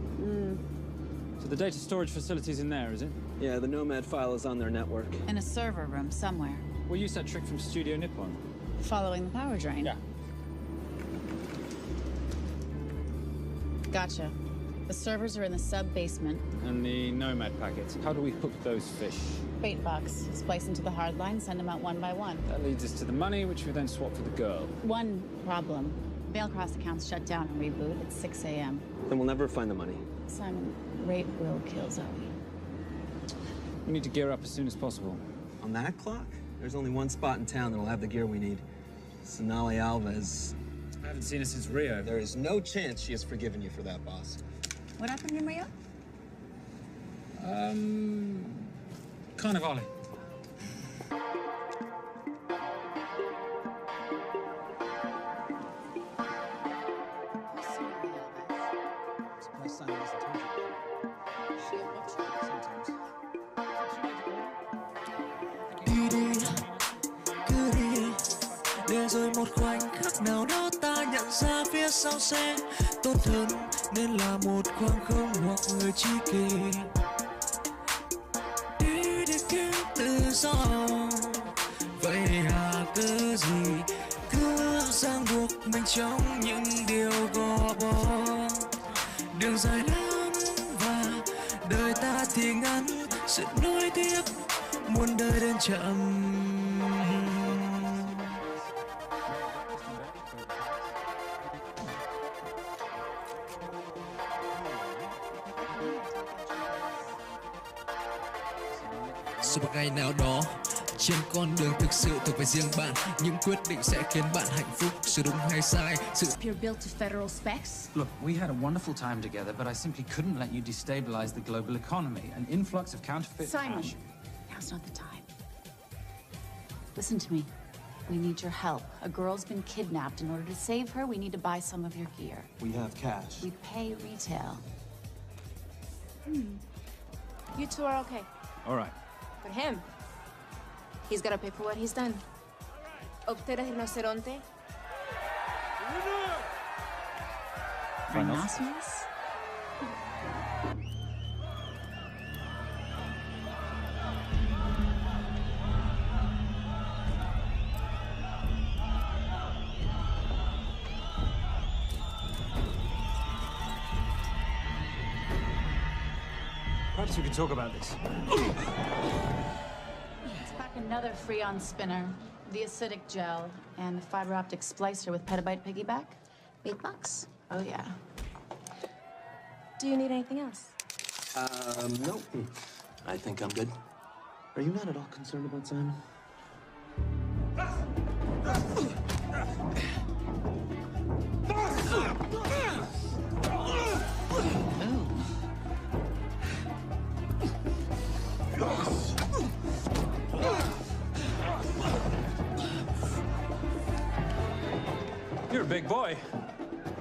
So the data storage facility's in there, is it? Yeah, the Nomad file is on their network. In a server room somewhere. We'll use that trick from Studio Nippon. Following the power drain. Yeah. Gotcha. The servers are in the sub-basement. And the Nomad packets. How do we hook those fish? Bait box. Splice into the hard line, send them out one by one. That leads us to the money, which we then swap for the girl. One problem. Mailcross accounts shut down and reboot at 6 a.m. Then we'll never find the money. Simon, Rate will kill Zoe. We need to gear up as soon as possible. On that clock? There's only one spot in town that'll have the gear we need. Sonali Alves. I haven't seen her since Rio. There is no chance she has forgiven you for that, boss. What happened in Rio? Carnivale. Surprised Simon hasn't told you. Sometimes. rồi một khoảnh khắc nào đó ta nhận ra phía sau xe tốt hơn nên là một khoảng không hoặc người tri kỷ để kiếm tự do. Vậy là cớ gì cứ ràng buộc mình trong những điều gò bó. Đường dài lắm và đời ta thì ngắn, sự nối tiếc muôn đời đến chậm. Rồi một ngày nào đó trên con đường thực sự thuộc về riêng bạn, những quyết định sẽ khiến bạn hạnh phúc, sự đúng hay sai, sự You're built to federal specs? Look, we had a wonderful time together, but I simply couldn't let you destabilize the global economy. An influx of counterfeit Simon, cash. now's not the time. Listen to me. We need your help. A girl's been kidnapped. In order to save her, we need to buy some of your gear. We have cash. We pay retail. You two are okay. All right. But him, he's gotta pay for what he's done. Obtera rinoceronte. Rhinoceros? Perhaps we could talk about this. Let's pack another Freon spinner, the acidic gel, and the fiber optic splicer with petabyte piggyback. $8? Oh, yeah. Do you need anything else? No. I think I'm good. Are you not at all concerned about Simon? You're a big boy.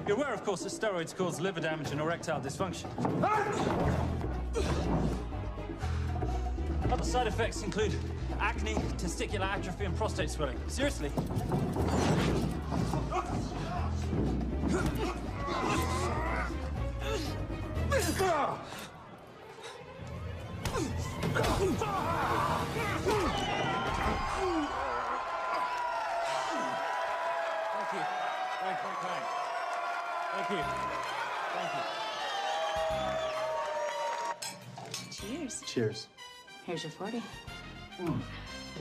You're aware, of course, that steroids cause liver damage and erectile dysfunction. Other side effects include acne, testicular atrophy, and prostate swelling. Seriously. Thank you. Thank you. Thank you. Cheers. Cheers. Here's your 40. It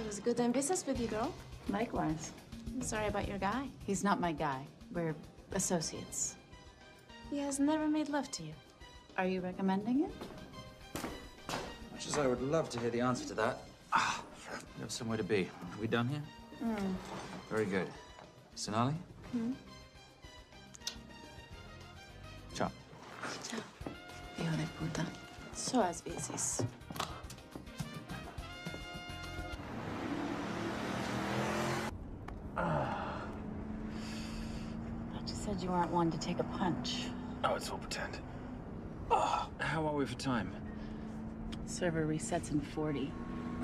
was good doing business with you, girl. Likewise. I'm sorry about your guy. He's not my guy. We're associates. He has never made love to you. Are you recommending it? Much as I would love to hear the answer to that. We have somewhere to be. Are we done here? Very good. Sonali? Ciao. Ciao. Hijo de puta. So as veces. But you said you weren't one to take a punch. Oh, it's all pretend. How are we for time? Server resets in 40.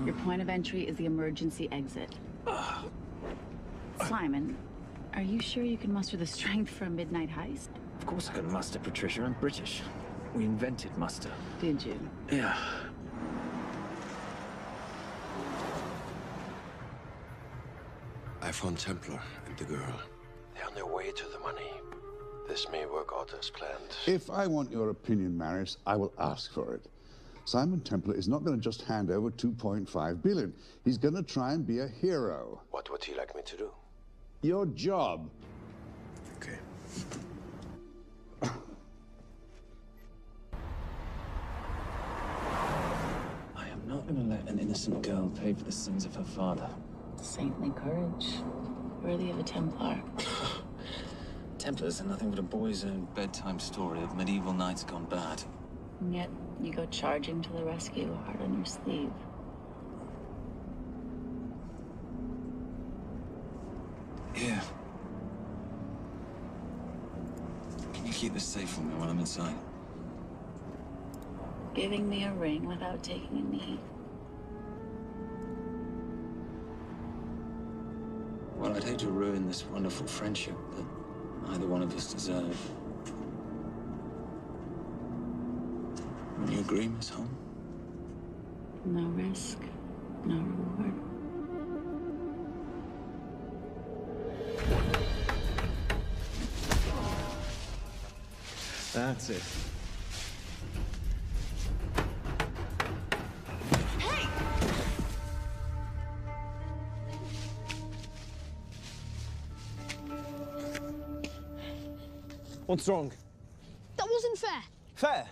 Your point of entry is the emergency exit. Simon, are you sure you can muster the strength for a midnight heist? Of course I can muster, Patricia. I'm British. We invented muster. Did you? Yeah. I found Templar and the girl. They're on their way to the money. This may work out as planned. If I want your opinion, Maris, I will ask for it. Simon Templar is not going to just hand over 2.5 billion. He's going to try and be a hero. What would he like me to do? Your job. Okay. I am not going to let an innocent girl pay for the sins of her father. Saintly courage. Worthy of a Templar. Templars are nothing but a boy's own bedtime story of medieval knights gone bad. And yet, you go charging to the rescue, heart on your sleeve. Here. Can you keep this safe for me while I'm inside? Giving me a ring without taking a knee. Well, I'd hate to ruin this wonderful friendship that neither one of us deserve. Would you agree, Miss Holmes? No risk, no reward. That's it. Hey! What's wrong? That wasn't fair. Fair?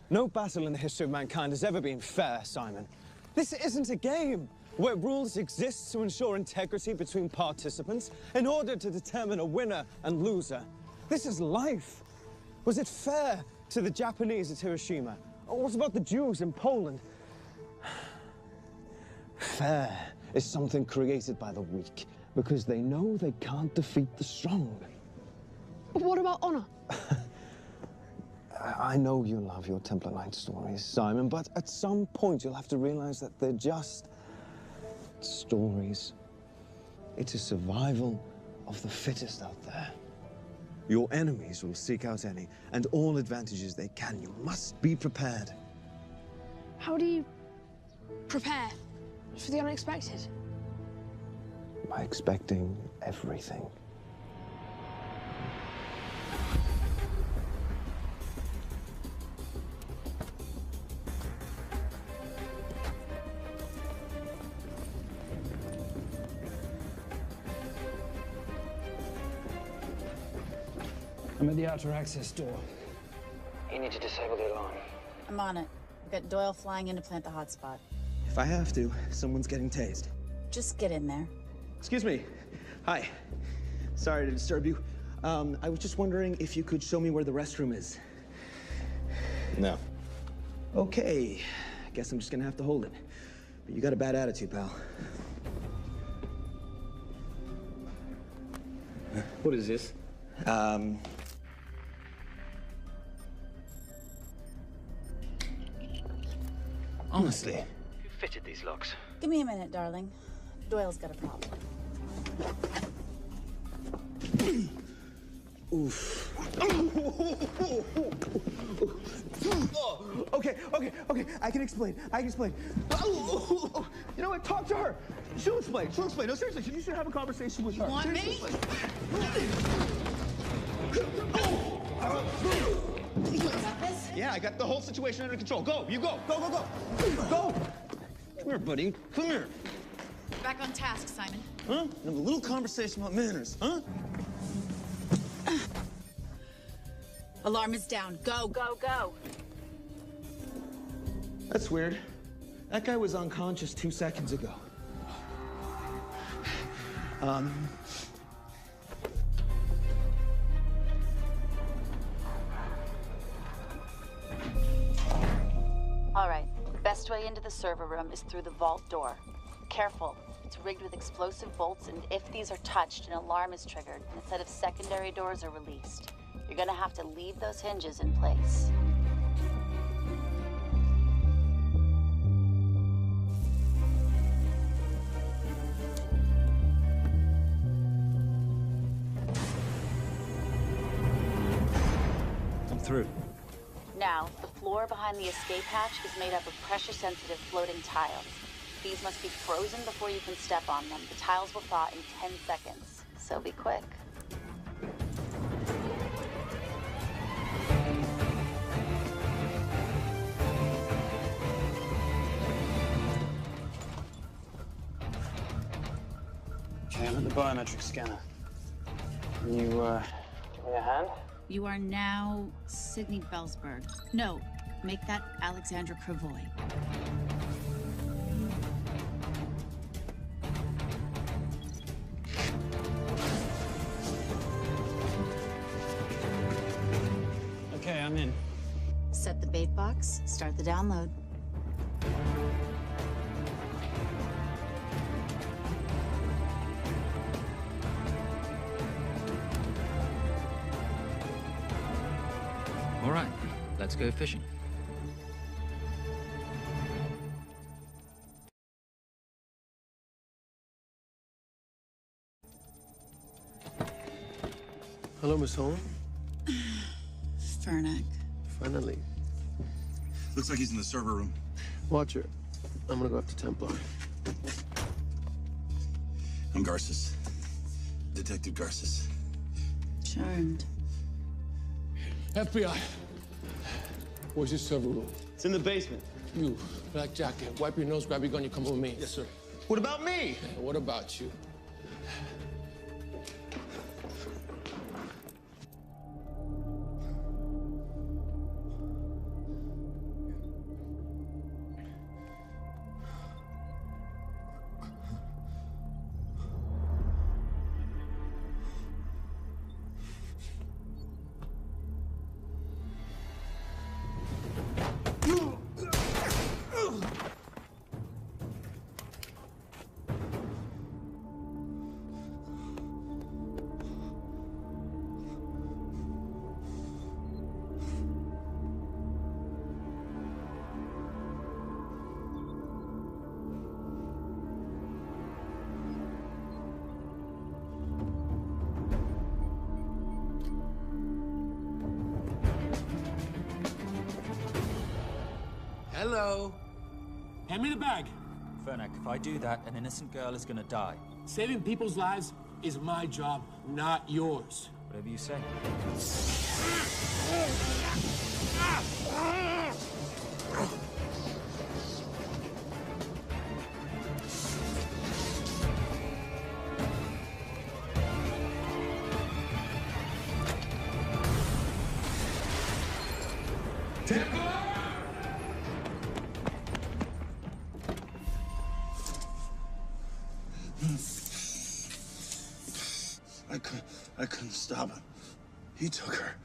No battle in the history of mankind has ever been fair, Simon. This isn't a game where rules exist to ensure integrity between participants in order to determine a winner and loser. This is life. Was it fair to the Japanese at Hiroshima? Or what about the Jews in Poland? Fair is something created by the weak because they know they can't defeat the strong. But what about honor? I know you love your Templar Knight stories, Simon, but at some point you'll have to realize that they're just stories. It's a survival of the fittest out there. Your enemies will seek out any and all advantages they can. You must be prepared. How do you prepare for the unexpected? By expecting everything. I'm at the outer access door. You need to disable the alarm. I'm on it. I've got Doyle flying in to plant the hotspot. If I have to, someone's getting tased. Just get in there. Excuse me. Hi. Sorry to disturb you. I was just wondering if you could show me where the restroom is. No. Okay. Guess I'm just gonna have to hold it. But you got a bad attitude, pal. What is this? Honestly. Who fitted these locks? Give me a minute, darling. Doyle's got a problem. Oof. Okay. I can explain. You know what? Talk to her. She'll explain. No, seriously, you should have a conversation with her. You want me? Yeah, I got the whole situation under control. Go, you go. Go. Go. Come here, buddy. Come here. Back on task, Simon. Huh? Have a little conversation about manners, huh? Alarm is down. Go. That's weird. That guy was unconscious 2 seconds ago. All right. Best way into the server room is through the vault door. Careful. It's rigged with explosive bolts, and if these are touched, an alarm is triggered, and a set of secondary doors are released. You're gonna have to leave those hinges in place. I'm through. Now, the floor behind the escape hatch is made up of pressure-sensitive floating tiles. These must be frozen before you can step on them. The tiles will thaw in 10 seconds, so be quick. Okay, I'm at the biometric scanner. Can you, give me a hand? You are now Sydney Bellsberg. No, make that Alexandra Cravoy. Okay, I'm in. Set the bait box, start the download. All right, let's go fishing. Hello, Miss Holm. Fernac. Finally. Looks like he's in the server room. Watch her. I'm gonna go up to Templar. I'm Garces. Detective Garces. Charmed. FBI. Where's your server room? It's in the basement. You, black jacket, wipe your nose, grab your gun, you come with me. Yes, sir. What about me? Yeah, what about you? Hello. Hand me the bag. Fernac, if I do that, an innocent girl is gonna die. Saving people's lives is my job, not yours. Whatever you say. I couldn't stop him. He took her.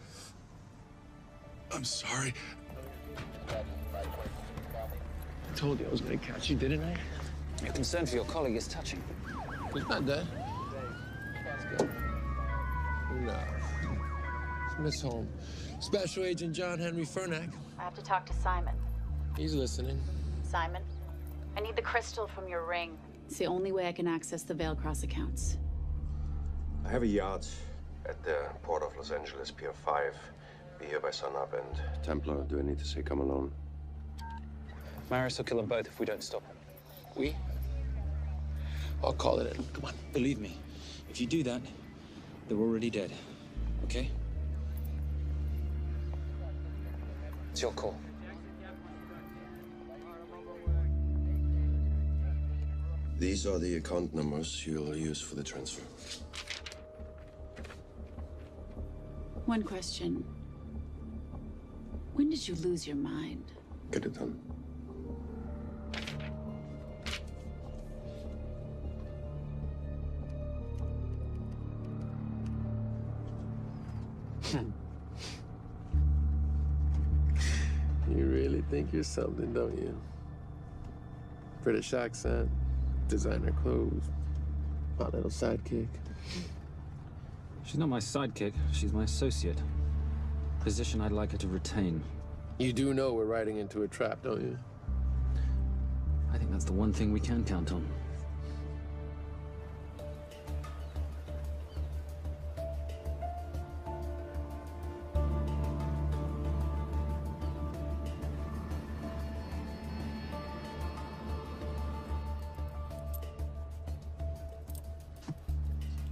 I'm sorry. I told you I was gonna catch you, didn't I? Your concern for your colleague is touching. He's not dead. Let's go. No. It's Miss Holm. Special Agent John Henry Fernac. I have to talk to Simon. He's listening. Simon, I need the crystal from your ring. It's the only way I can access the Veilcross accounts. I have a yacht at the port of Los Angeles, Pier 5. Be here by sunup, and Templar, do I need to say come alone? Maris will kill them both if we don't stop him. We? I'll call it in. Come on. Believe me, if you do that, they're already dead. Okay? It's your call. These are the account numbers you'll use for the transfer. One question. When did you lose your mind? Get it done. You really think you're something, don't you? British accent, designer clothes, my little sidekick. She's not my sidekick. She's my associate. Position I'd like her to retain. You do know we're riding into a trap, don't you? I think that's the one thing we can count on.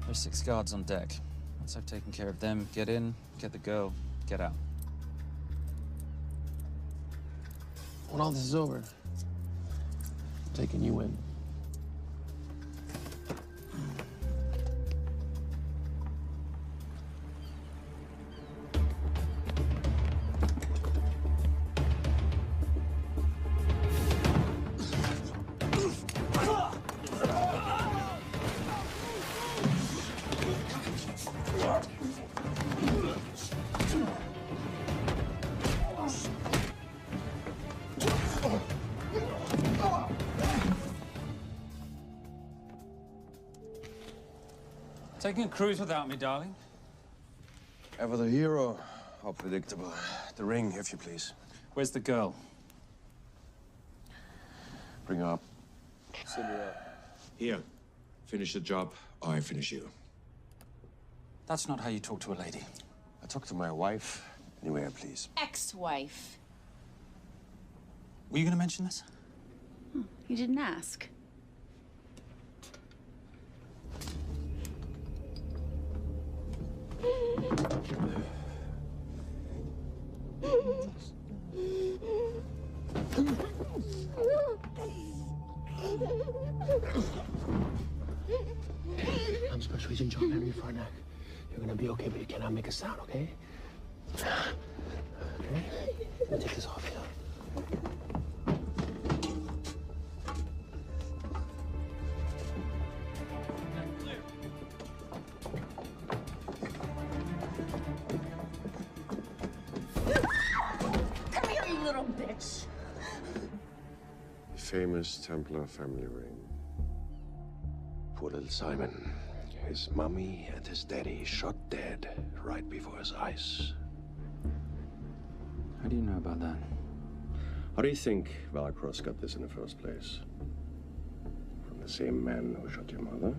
There's 6 guards on deck. Once I've taken care of them, get in, get the girl, get out. When all this is over, I'm taking you in. Taking a cruise without me, darling? Ever the hero? How predictable. The ring, if you please. Where's the girl? Bring her up. Send her up. Here. Finish the job, or I finish you. That's not how you talk to a lady. I talk to my wife anywhere, please. Ex-wife. Were you going to mention this? You didn't ask. I'm Special Agent John Henry Farnack. You're gonna be okay, but you cannot make a sound, okay? Okay? Let me take this off here. Come here, you little bitch. Famous Templar family ring. Poor little Simon. His mummy and his daddy shot dead right before his eyes. How do you know about that? How do you think Valacross got this in the first place? From the same man who shot your mother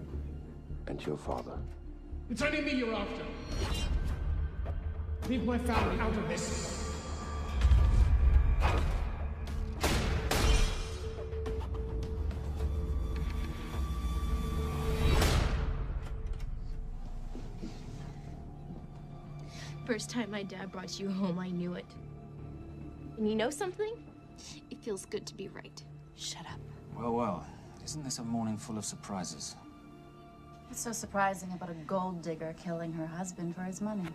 and your father. It's only me you're after. Leave my family out of this. First time my dad brought you home, I knew it. And you know something? It feels good to be right. Shut up. Well, well. Isn't this a morning full of surprises? What's so surprising about a gold digger killing her husband for his money?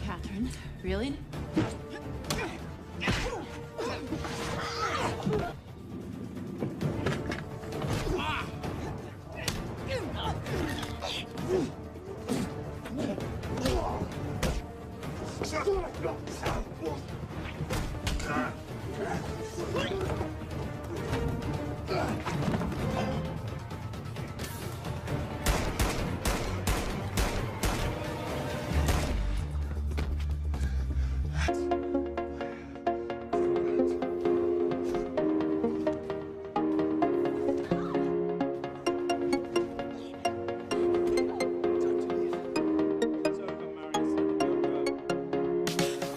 Catherine, really?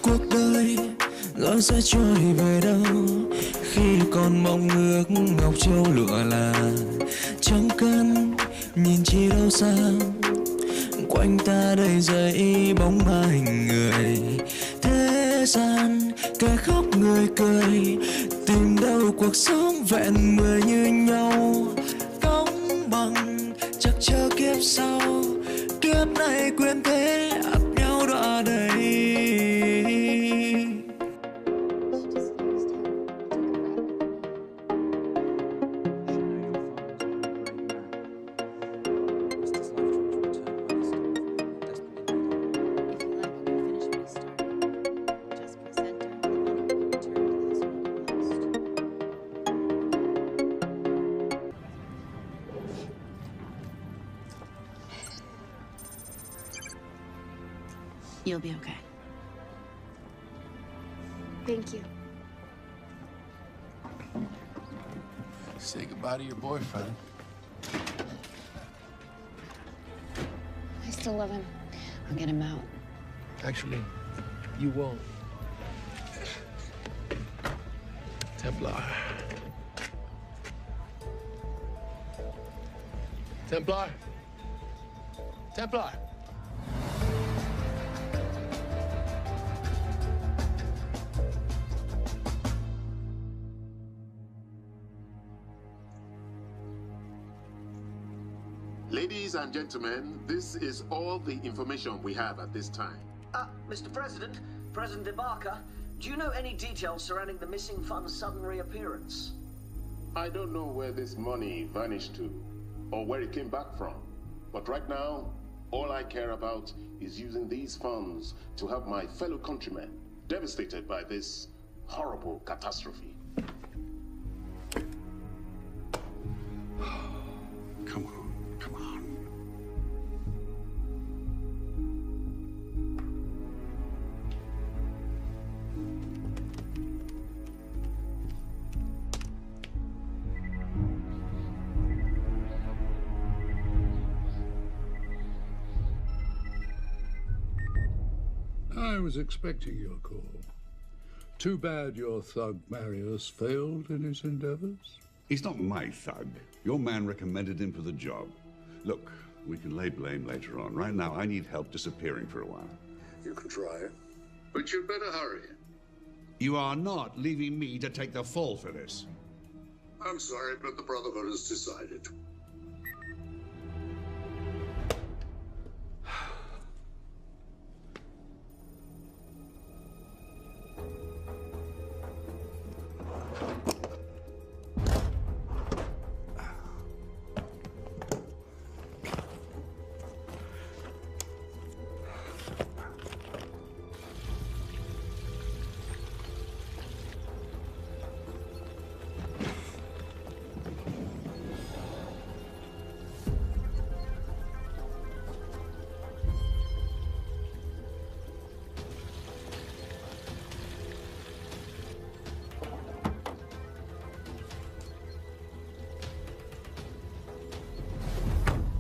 Cuộc đời rồi sẽ trôi về đâu khi còn mong ước ngọc châu lụa là chẳng cần nhìn chi đâu xa quanh ta đầy dẫy bóng ma hình người thế gian kẻ khóc người cười tìm đâu cuộc sống vẹn mười như nhau công bằng chắc chờ kiếp sau kiếp này quyền thế ập nhau đọa đầy. You'll be okay. Thank you. Say goodbye to your boyfriend. I still love him. I'll get him out. Actually, you won't. Templar. Templar. Templar. Ladies and gentlemen, this is all the information we have at this time. Mr. President, President Ibaka, do you know any details surrounding the missing fund's sudden reappearance? I don't know where this money vanished to or where it came back from. But right now, all I care about is using these funds to help my fellow countrymen devastated by this horrible catastrophe. Come on, come on. was expecting your call. Too bad your thug Marius failed in his endeavors. He's not my thug. Your man recommended him for the job. Look, we can lay blame later on. Right now, I need help disappearing for a while. You can try, but you'd better hurry. You are not leaving me to take the fall for this. I'm sorry, but the Brotherhood has decided.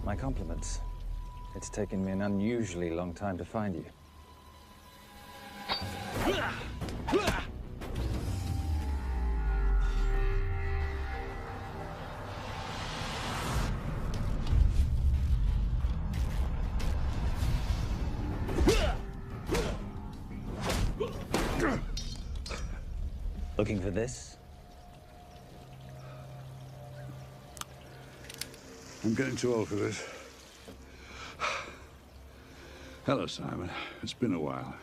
My compliments. It's taken me an unusually long time to find you. Looking for this? I'm getting too old for this. Hello, Simon. It's been a while.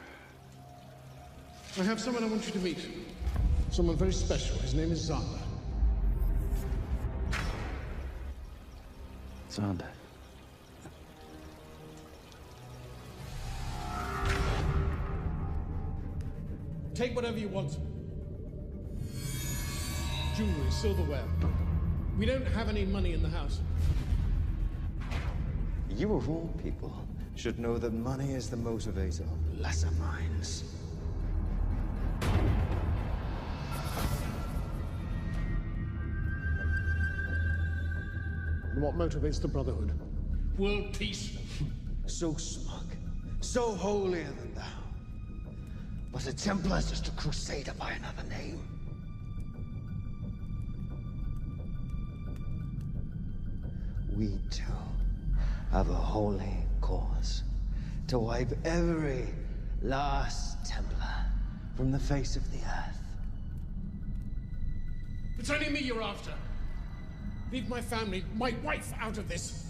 I have someone I want you to meet. Someone very special. His name is Zander. Zander. Take whatever you want. Jewelry, silverware. We don't have any money in the house. You of all people should know that money is the motivator of lesser minds. And what motivates the Brotherhood? World peace. So smug, so holier than thou. But a Templar's just a crusader by another name. We too have a holy cause to wipe every last Templar from the face of the earth. It's only me you're after. Leave my family, my wife, out of this.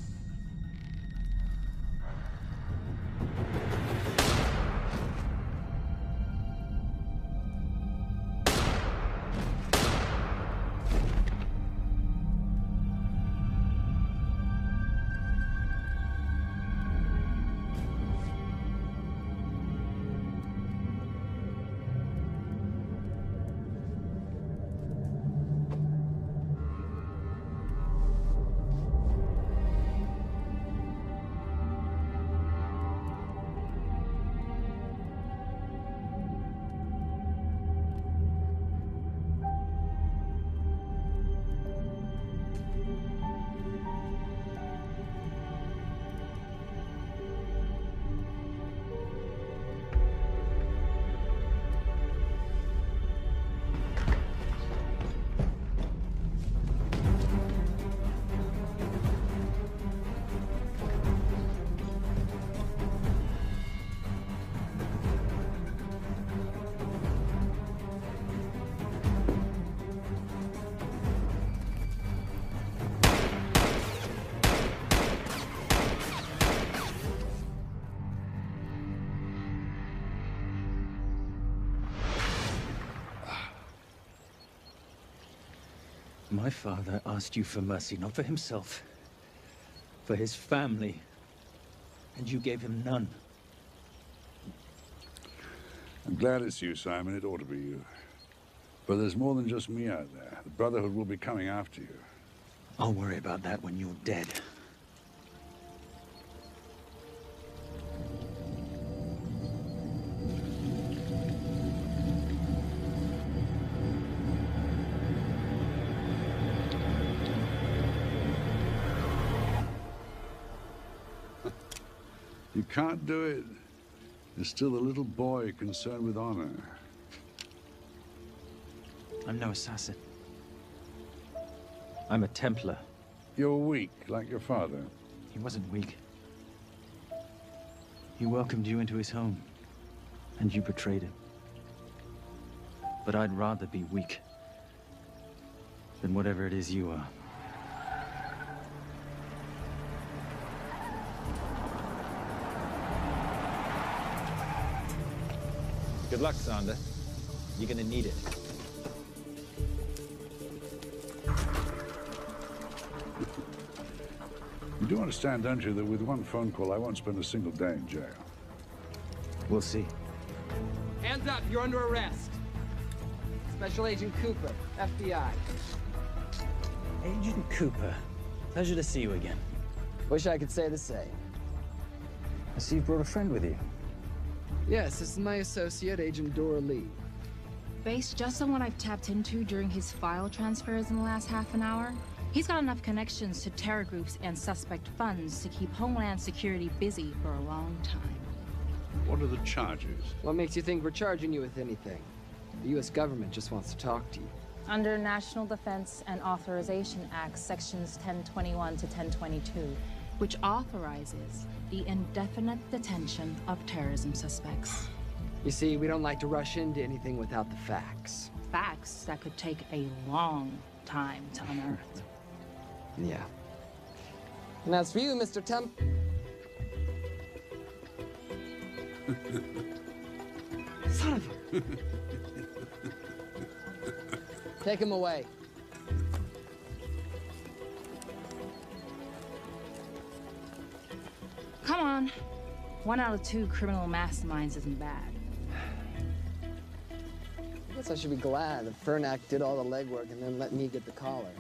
My father asked you for mercy, not for himself, for his family, and you gave him none. I'm glad it's you, Simon. It ought to be you. But there's more than just me out there. The Brotherhood will be coming after you. I'll worry about that when you're dead. You can't do it. You're still a little boy concerned with honor. I'm no assassin. I'm a Templar. You're weak, like your father. He wasn't weak. He welcomed you into his home, and you betrayed him. But I'd rather be weak than whatever it is you are. Good luck, Sander. You're gonna need it. You do understand, don't you, that with one phone call, I won't spend a single day in jail. We'll see. Hands up, you're under arrest. Special Agent Cooper, FBI. Agent Cooper, pleasure to see you again. Wish I could say the same. I see you brought a friend with you. Yes, this is my associate, Agent Dora Lee. Based just on what I've tapped into during his file transfers in the last half an hour, he's got enough connections to terror groups and suspect funds to keep Homeland Security busy for a long time. What are the charges? What makes you think we're charging you with anything? The U.S. government just wants to talk to you. Under National Defense and Authorization Act, sections 1021 to 1022, which authorizes the indefinite detention of terrorism suspects. You see, we don't like to rush into anything without the facts. Facts that could take a long time to unearth. Yeah. And as for you, Mr. Son of a... Take him away. Come on. 1 out of 2 criminal masterminds isn't bad. I guess I should be glad that Fernak did all the legwork and then let me get the collar.